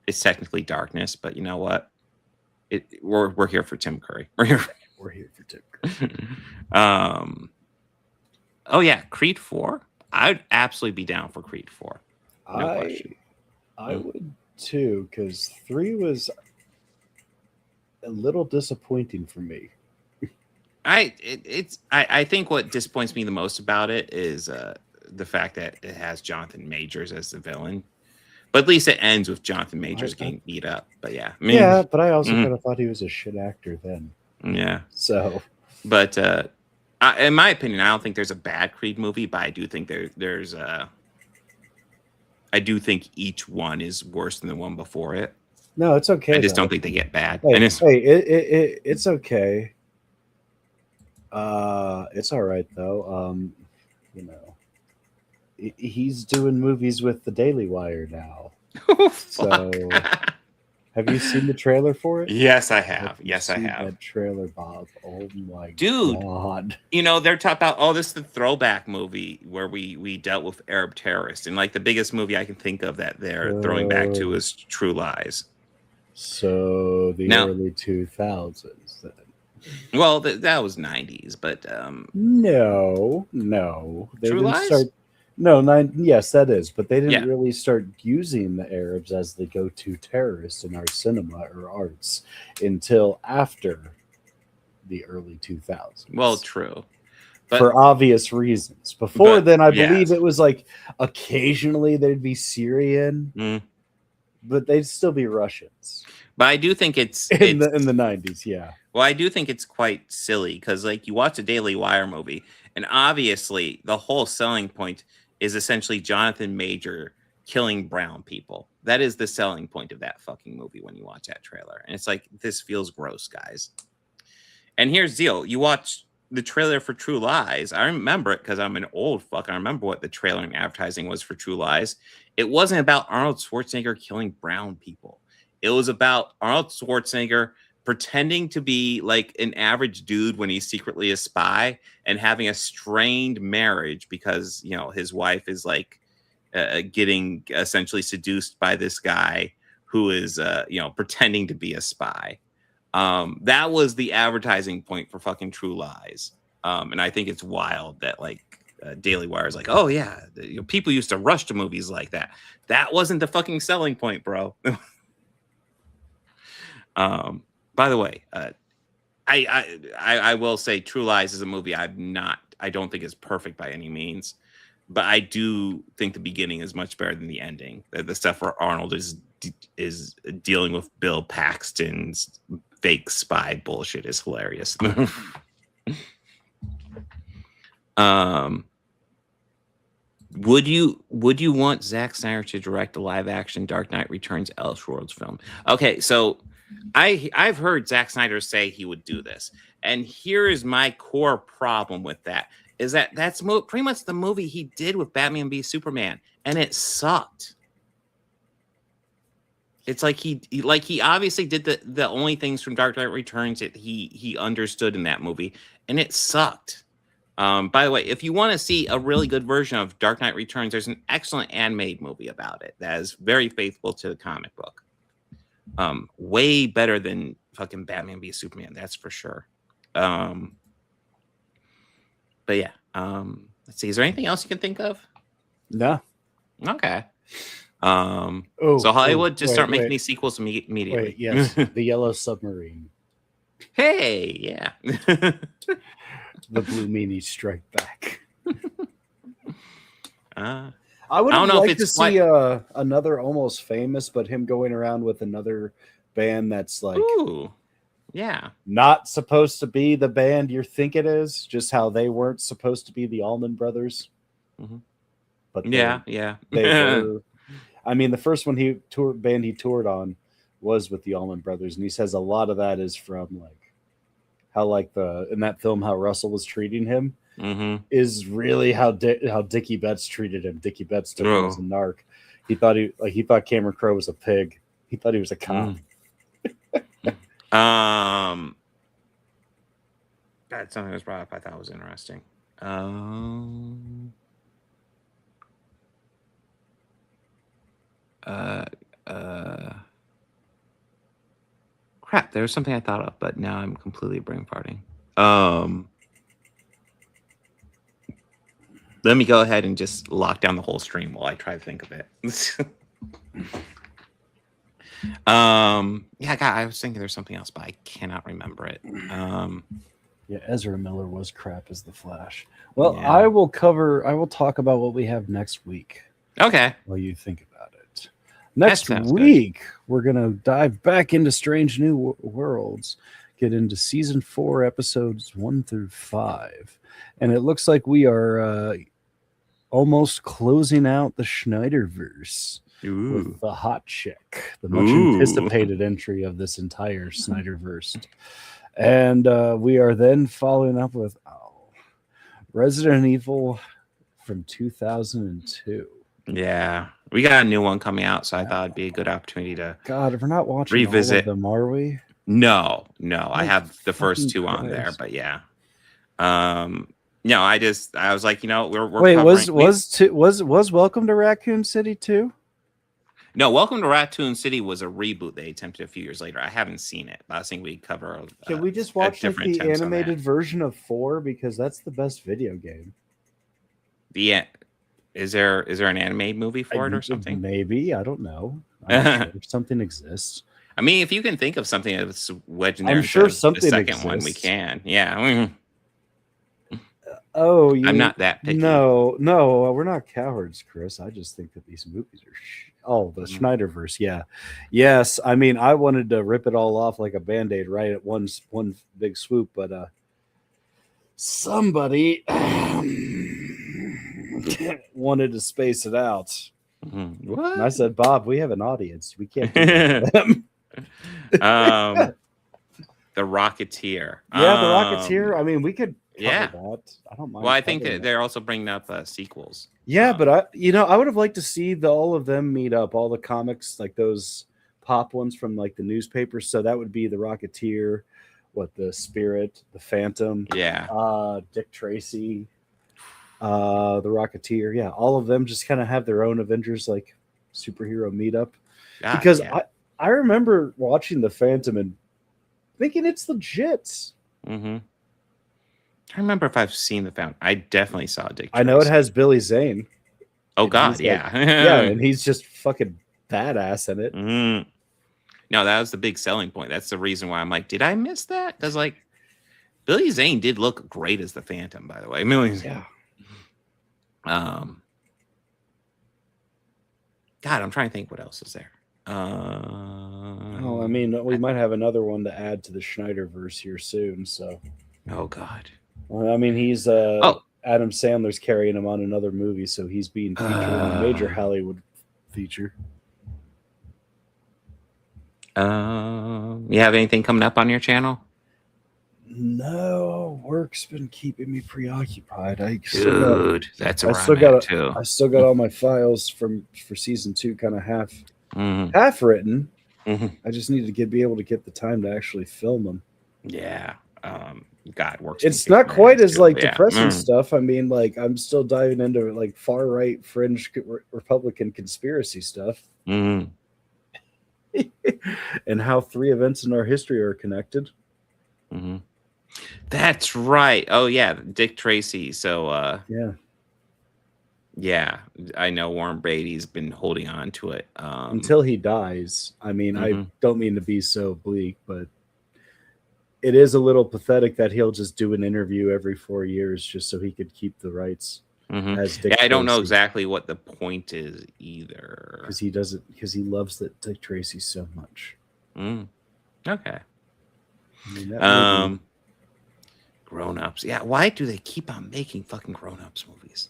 it's technically darkness, but you know what? We're here for Tim Curry. We're here for Tim Curry. Oh yeah, Creed 4. I'd absolutely be down for Creed 4. No question. I would too, because 3 was a little disappointing for me. I think what disappoints me the most about it is the fact that it has Jonathan Majors as the villain. But at least it ends with Jonathan Majors getting beat up. But yeah. I mean, but I also kind of thought he was a shit actor then. Yeah. So. But in my opinion, I don't think there's a bad Creed movie, but I do think there's I do think each one is worse than the one before it. No, it's okay. I just don't think they get bad. It's okay. It's all right though. You know, he's doing movies with the Daily Wire now. So, have you seen the trailer for it? Yes, I have. Yes, I have. That trailer, Bob. Oh my god! You know they're talking about this is the throwback movie where we dealt with Arab terrorists, and like the biggest movie I can think of that they're throwing back to is True Lies. So the early 2000s then. Well, that was 90s, but no, they True didn't Lies? start. No, yes, that is, but they didn't really start using the Arabs as the go-to terrorists in our cinema or arts until after the early 2000s. Well, true. For obvious reasons. Before then, I believe it was like occasionally there'd be Syrian, but they'd still be Russians. But I do think it's in the 90s, yeah. Well, I do think it's quite silly because like you watch a Daily Wire movie, and obviously the whole selling point is essentially Jonathan Major killing brown people. That is the selling point of that fucking movie when you watch that trailer. And it's like, this feels gross, guys. And here's the deal. You watch the trailer for True Lies. I remember it because I'm an old fuck. I remember what the trailer and advertising was for True Lies. It wasn't about Arnold Schwarzenegger killing brown people. It was about Arnold Schwarzenegger pretending to be like an average dude when he's secretly a spy and having a strained marriage because, you know, his wife is like getting essentially seduced by this guy who is, you know, pretending to be a spy. That was the advertising point for fucking True Lies. And I think it's wild that like Daily Wire is like, oh yeah, you know, people used to rush to movies like that. That wasn't the fucking selling point, bro. By the way, I will say True Lies is a movie I don't think is perfect by any means, but I do think the beginning is much better than the ending. The stuff where Arnold is dealing with Bill Paxton's fake spy bullshit is hilarious. Would you want Zack Snyder to direct a live action Dark Knight Returns Elseworlds film? Okay, so I've heard Zack Snyder say he would do this, and here is my core problem with that: is that that's pretty much the movie he did with Batman v Superman, and it sucked. It's like he obviously did the only things from Dark Knight Returns that he understood in that movie, and it sucked. By the way, if you want to see a really good version of Dark Knight Returns, there's an excellent animated movie about it that is very faithful to the comic book. Way better than fucking Batman v Superman, that's for sure. But yeah, let's see. Is there anything else you can think of? No. Okay. So Hollywood just start making these sequels immediately. Wait, yes, The Yellow Submarine. Hey, yeah. The Blue Meanie Strike Back. I would don't know like if to it's see another Almost Famous, but him going around with another band that's like, ooh, yeah, not supposed to be the band you think it is. Just how they weren't supposed to be the Allman Brothers. Mm-hmm. But yeah, they were. I mean, the first one he toured on was with the Allman Brothers, and he says a lot of that is from like how like in that film how Russell was treating him is really how Dickie Betts treated him. Dickie Betts took him as a narc. He thought Cameron Crowe was a pig. He thought he was a cop. That's something that was brought up I thought was interesting. Crap, there was something I thought of, but now I'm completely brain farting. Let me go ahead and just lock down the whole stream while I try to think of it. Yeah, God, I was thinking there's something else, but I cannot remember it. Yeah, Ezra Miller was crap as the Flash. Well, yeah. I will talk about what we have next week. Okay. While you think about it. Next week, we're going to dive back into Strange New Worlds, get into season 4, episodes 1 through 5. And it looks like we are almost closing out the Snyderverse with the Hot Chick, the much anticipated entry of this entire Snyderverse. And we are then following up with Resident Evil from 2002. Yeah, we got a new one coming out, so I thought it'd be a good opportunity to we're not watching revisit all of them, are we? No. I have the first 2 on there, but yeah. No, I was like, we're wait, was Welcome to Raccoon City 2? No, Welcome to Raccoon City was a reboot they attempted a few years later. I haven't seen it, but I was thinking we'd cover. Can we just watch the animated version of 4 because that's the best video game? Is there an animated movie for it or something? Maybe, I don't know. I'm sure something exists. I mean, if you can think of something that's wedged in there, I'm sure something the second exists. one we can. Yeah. I'm not that picky. No, we're not cowards, Chris. I just think that these movies are the Snyderverse. Yeah, yes. I mean, I wanted to rip it all off like a Band-Aid right at one big swoop, but somebody wanted to space it out. What? And I said, Bob, we have an audience. We can't do them. The Rocketeer. Yeah, The Rocketeer. I mean, we could Yeah. that. I don't mind. Well, I think covering that they're also bringing up sequels. Yeah, but I would have liked to see all of them meet up, all the comics, like those pop ones from like the newspapers. So that would be the Rocketeer, the Spirit, the Phantom, Dick Tracy, the Rocketeer. Yeah, all of them just kind of have their own Avengers like superhero meetup. Because I remember watching the Phantom and thinking it's legit. Mm-hmm. I remember if I've seen the Phantom. I definitely saw Dick Tracy. I know it has Billy Zane. Oh God, yeah. Yeah, and he's just fucking badass in it. Mm-hmm. No, that was the big selling point. That's the reason why I'm like, did I miss that? Because like Billy Zane did look great as the Phantom, by the way. Yeah. God, I'm trying to think what else is there. I mean, we might have another one to add to the Schneiderverse here soon. So, oh God. Well, I mean, he's Adam Sandler's carrying him on another movie, so he's being featured in a major Hollywood feature. You have anything coming up on your channel? No, work's been keeping me preoccupied. I still got all my files for season 2 kind of half written. I just need to be able to get the time to actually film them. Yeah. God, works. It's not quite as like depressing stuff. I mean, like I'm still diving into like far right fringe Republican conspiracy stuff. And how 3 events in our history are connected. That's right. Oh yeah, Dick Tracy. So yeah, I know Warren Beatty's been holding on to it until he dies. I mean, I don't mean to be so bleak, but it is a little pathetic that he'll just do an interview every 4 years just so he could keep the rights. As Dick I don't know exactly what the point is either. Because he loves that Dick Tracy so much. Okay. I mean, Grown-ups. Yeah, why do they keep on making fucking grown-ups movies?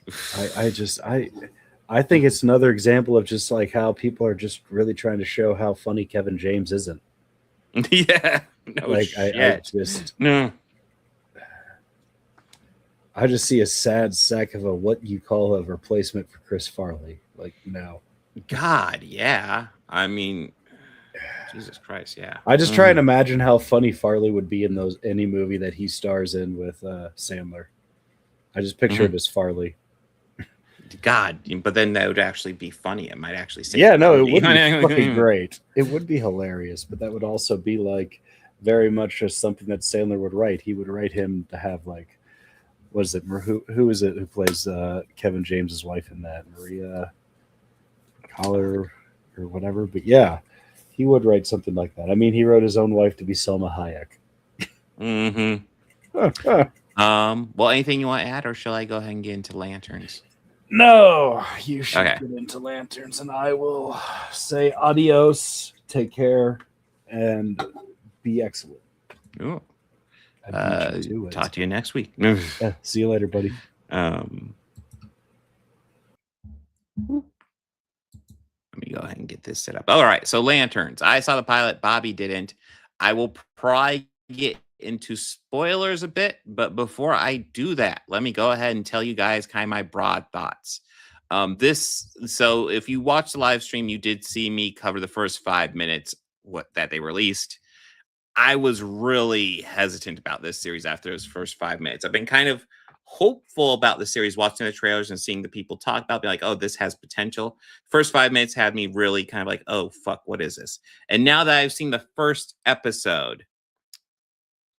I think it's another example of just like how people are just really trying to show how funny Kevin James isn't. Yeah. No like shit. I just see a sad sack of what you call a replacement for Chris Farley. Like now. God, yeah. I mean, Jesus Christ, yeah. I just try and imagine how funny Farley would be in any movie that he stars in with Sandler. I just picture it as Farley. God, but then that would actually be funny. It might actually say it would be fucking great. It would be hilarious, but that would also be like very much just something that Sandler would write. He would write him to have like, what is it? Who is it who plays Kevin James's wife in that? Maria Collar or whatever. But yeah, he would write something like that. I mean, he wrote his own wife to be Selma Hayek. Well, anything you want to add, or shall I go ahead and get into Lanterns? No, you should get into Lanterns, and I will say adios, take care, and be excellent. Ooh. Talk to you next week. Yeah, see you later, buddy. Let me go ahead and get this set up. All right, so Lanterns. I saw the pilot. Bobby didn't. I will probably get into spoilers a bit, but before I do that, let me go ahead and tell you guys kind of my broad thoughts. So if you watched the live stream, you did see me cover the first 5 minutes that they released. I was really hesitant about this series after those first 5 minutes. I've been kind of hopeful about the series, watching the trailers and seeing the people talk about, be like, oh, this has potential. First 5 minutes had me really kind of like, oh, fuck, what is this? And now that I've seen the first episode,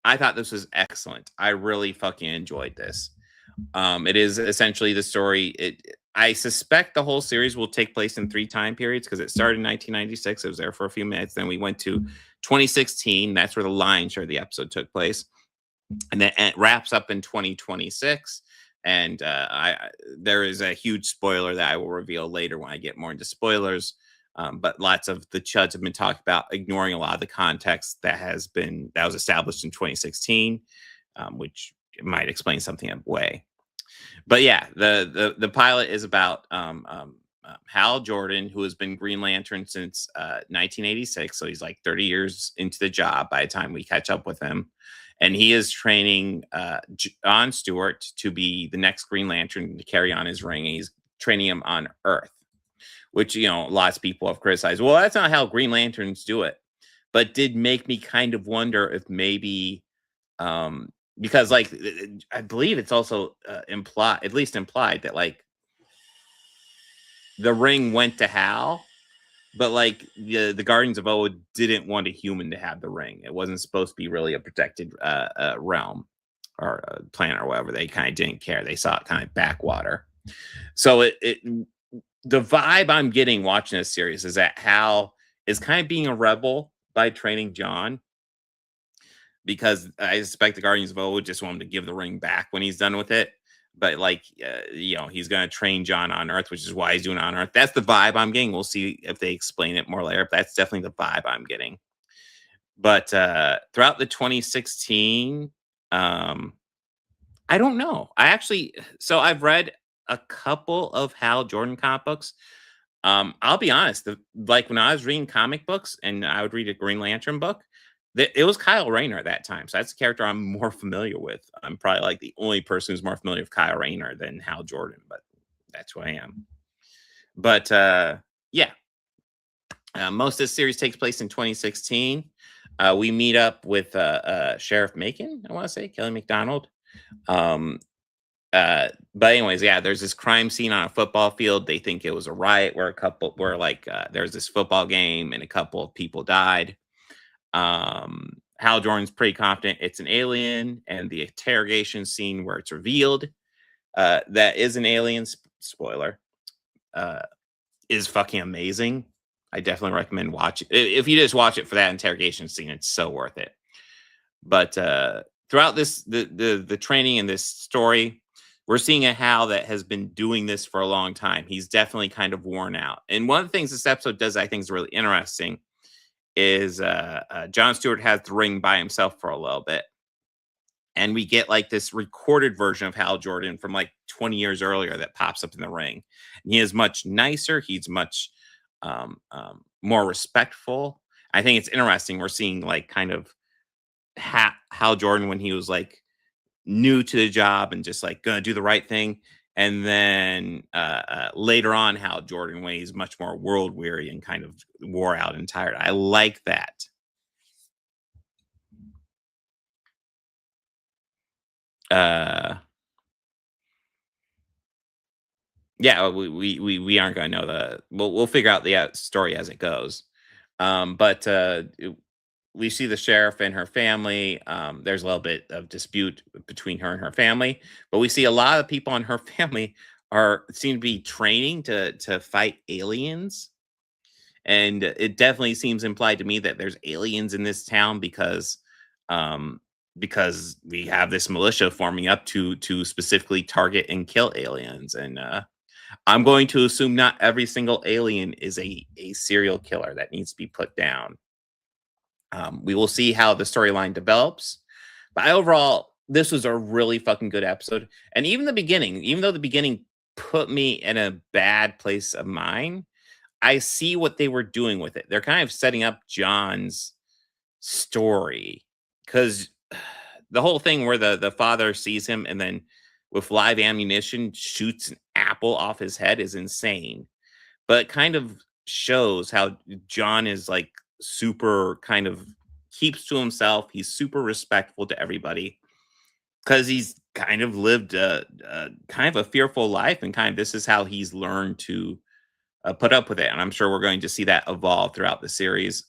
I thought this was excellent. I really fucking enjoyed this. It is essentially the story. I suspect the whole series will take place in 3 time periods because it started in 1996. It was there for a few minutes. Then we went to 2016. That's where the lion's share of the episode took place. And then it wraps up in 2026. And there is a huge spoiler that I will reveal later when I get more into spoilers. But lots of the chuds have been talking about ignoring a lot of the context that was established in 2016, which might explain something away. But yeah, the pilot is about Hal Jordan, who has been Green Lantern since 1986, so he's like 30 years into the job by the time we catch up with him, and he is training John Stewart to be the next Green Lantern to carry on his ring. And he's training him on Earth, which, you know, lots of people have criticized. Well, that's not how Green Lanterns do it, but did make me kind of wonder if maybe because, like, I believe it's also implied that, like, the ring went to Hal, but, like, the Guardians of Oa didn't want a human to have the ring. It wasn't supposed to be really a protected realm or planet or whatever. They kind of didn't care. They saw it kind of backwater. So the vibe I'm getting watching this series is that Hal is kind of being a rebel by training John, because I suspect the Guardians of Oa just want him to give the ring back when he's done with it. But, like, you know, he's going to train John on Earth, which is why he's doing it on Earth. That's the vibe I'm getting. We'll see if they explain it more later, but that's definitely the vibe I'm getting. But throughout the 2016, I don't know. I've read a couple of Hal Jordan comic books. I'll be honest, like, when I was reading comic books and I would read a Green Lantern book, it was Kyle Rayner at that time. So that's the character I'm more familiar with. I'm probably like the only person who's more familiar with Kyle Rayner than Hal Jordan, but that's who I am. But yeah, most of this series takes place in 2016. We meet up with Sheriff Macon, I want to say, Kelly McDonald. But anyways, yeah, there's this crime scene on a football field. They think it was a riot where there's this football game and a couple of people died. Hal Jordan's pretty confident it's an alien, and the interrogation scene where it's revealed that is an alien, spoiler, is fucking amazing. I definitely recommend watching it. If you just watch it for that interrogation scene, it's so worth it. But throughout the training in this story, we're seeing a Hal that has been doing this for a long time. He's definitely kind of worn out. And one of the things this episode does, I think, is really interesting, is John Stewart has the ring by himself for a little bit. And we get, like, this recorded version of Hal Jordan from, like, 20 years earlier that pops up in the ring. And he is much nicer. He's much more respectful. I think it's interesting. We're seeing, like, kind of Hal Jordan when he was, like, new to the job and just, like, gonna do the right thing. And then later on, Hal Jordan, when he's much more world weary and kind of wore out and tired. I like that. Yeah, we aren't going to know we'll figure out the story as it goes. But we see the sheriff and her family. There's a little bit of dispute between her and her family, but we see a lot of people in her family seem to be training to fight aliens. And it definitely seems implied to me that there's aliens in this town because we have this militia forming up to specifically target and kill aliens. And I'm going to assume not every single alien is a serial killer that needs to be put down. We will see how the storyline develops. But overall, this was a really fucking good episode. And even the beginning, even though the beginning put me in a bad place of mind, I see what they were doing with it. They're kind of setting up John's story, because the whole thing where the father sees him and then with live ammunition shoots an apple off his head is insane. But it kind of shows how John is, like, super kind of keeps to himself. He's super respectful to everybody because he's kind of lived kind of a fearful life, and kind of this is how he's learned to put up with it. And I'm sure we're going to see that evolve throughout the series.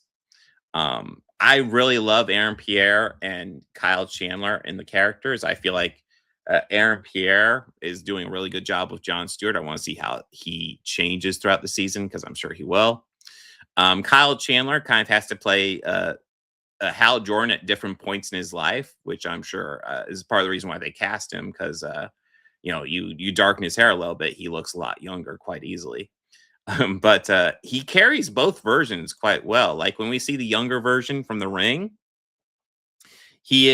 I really love Aaron Pierre and Kyle Chandler in the characters. I feel like Aaron Pierre is doing a really good job with John Stewart. I want to see how he changes throughout the season, because I'm sure he will. Kyle Chandler kind of has to play Hal Jordan at different points in his life, which I'm sure is part of the reason why they cast him, because you darken his hair a little bit, he looks a lot younger quite easily. But he carries both versions quite well. Like when we see the younger version from The Ring, he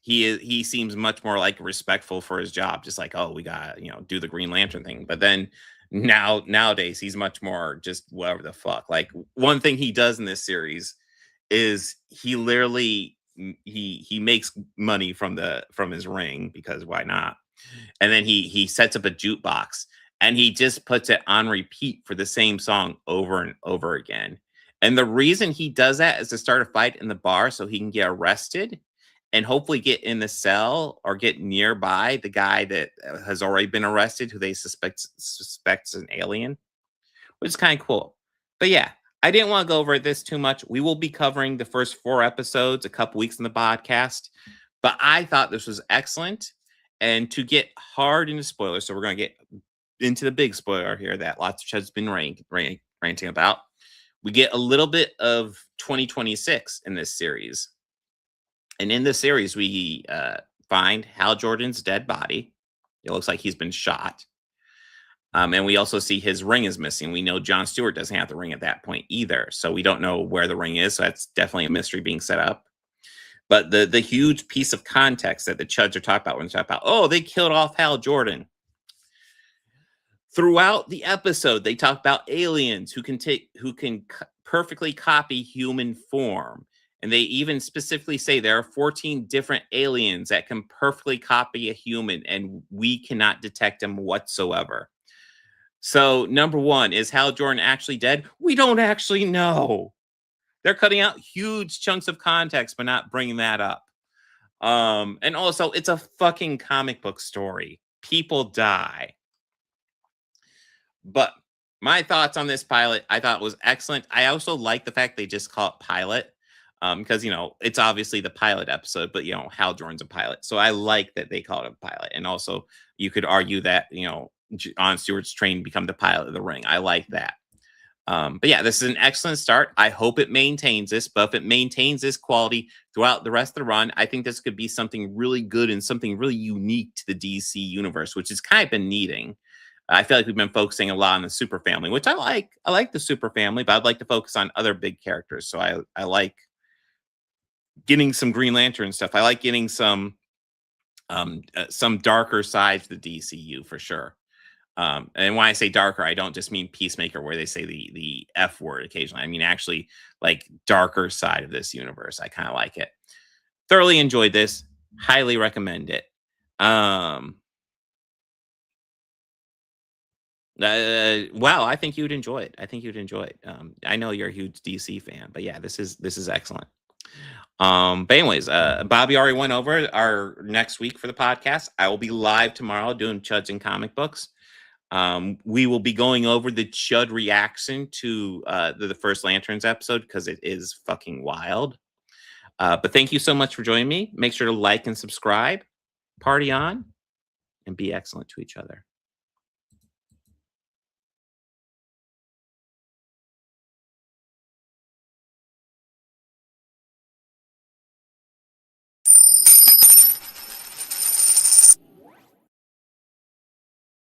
he seems much more like respectful for his job, just like, oh, we got, do the Green Lantern thing. But then nowadays he's much more just whatever the fuck. Like, one thing he does in this series is he literally he makes money from his ring, because why not? And then he sets up a jukebox and he just puts it on repeat for the same song over and over again. And the reason he does that is to start a fight in the bar so he can get arrested and hopefully get in the cell or get nearby the guy that has already been arrested, who they suspects an alien, which is kind of cool. But yeah, I didn't want to go over this too much. We will be covering the first 4 episodes a couple weeks in the podcast, but I thought this was excellent. And to get hard into spoilers, so we're going to get into the big spoiler here that lots of Chud's been ranting about. We get a little bit of 2026 in this series. And in this series, we find Hal Jordan's dead body. It looks like he's been shot. And we also see his ring is missing. We know John Stewart doesn't have the ring at that point either. So we don't know where the ring is. So that's definitely a mystery being set up. But the huge piece of context that the Chuds are talking about when they talk about, oh, they killed off Hal Jordan. Throughout the episode, they talk about aliens who can perfectly copy human form. And they even specifically say there are 14 different aliens that can perfectly copy a human, and we cannot detect them whatsoever. So, number one, is Hal Jordan actually dead? We don't actually know. They're cutting out huge chunks of context, but not bringing that up. And also, it's a fucking comic book story. People die. But my thoughts on this pilot, I thought was excellent. I also like the fact they just call it pilot. Because, it's obviously the pilot episode, but, Hal Jordan's a pilot. So I like that they call it a pilot. And also, you could argue that, Jon Stewart's trained to become the pilot of the ring. I like that. But yeah, this is an excellent start. I hope it maintains this. But if it maintains this quality throughout the rest of the run, I think this could be something really good and something really unique to the DC universe, which has kind of been needing. I feel like we've been focusing a lot on the super family, which I like. I like the super family, but I'd like to focus on other big characters. So I like getting some Green Lantern stuff. I like getting some darker sides to the DCU for sure. And when I say darker, I don't just mean Peacemaker, where they say the F word occasionally. I mean actually like darker side of this universe. I kind of like it. Thoroughly enjoyed this. Highly recommend it. Wow, I think you'd enjoy it. I know you're a huge DC fan, but yeah, this is excellent. But anyways, Bobby already went over our next week for the podcast. I will be live tomorrow doing Chuds and comic books. We will be going over the Chud reaction to the first Lanterns episode, because it is fucking wild. But thank you so much for joining me. Make sure to like and subscribe. Party on, and be excellent to each other.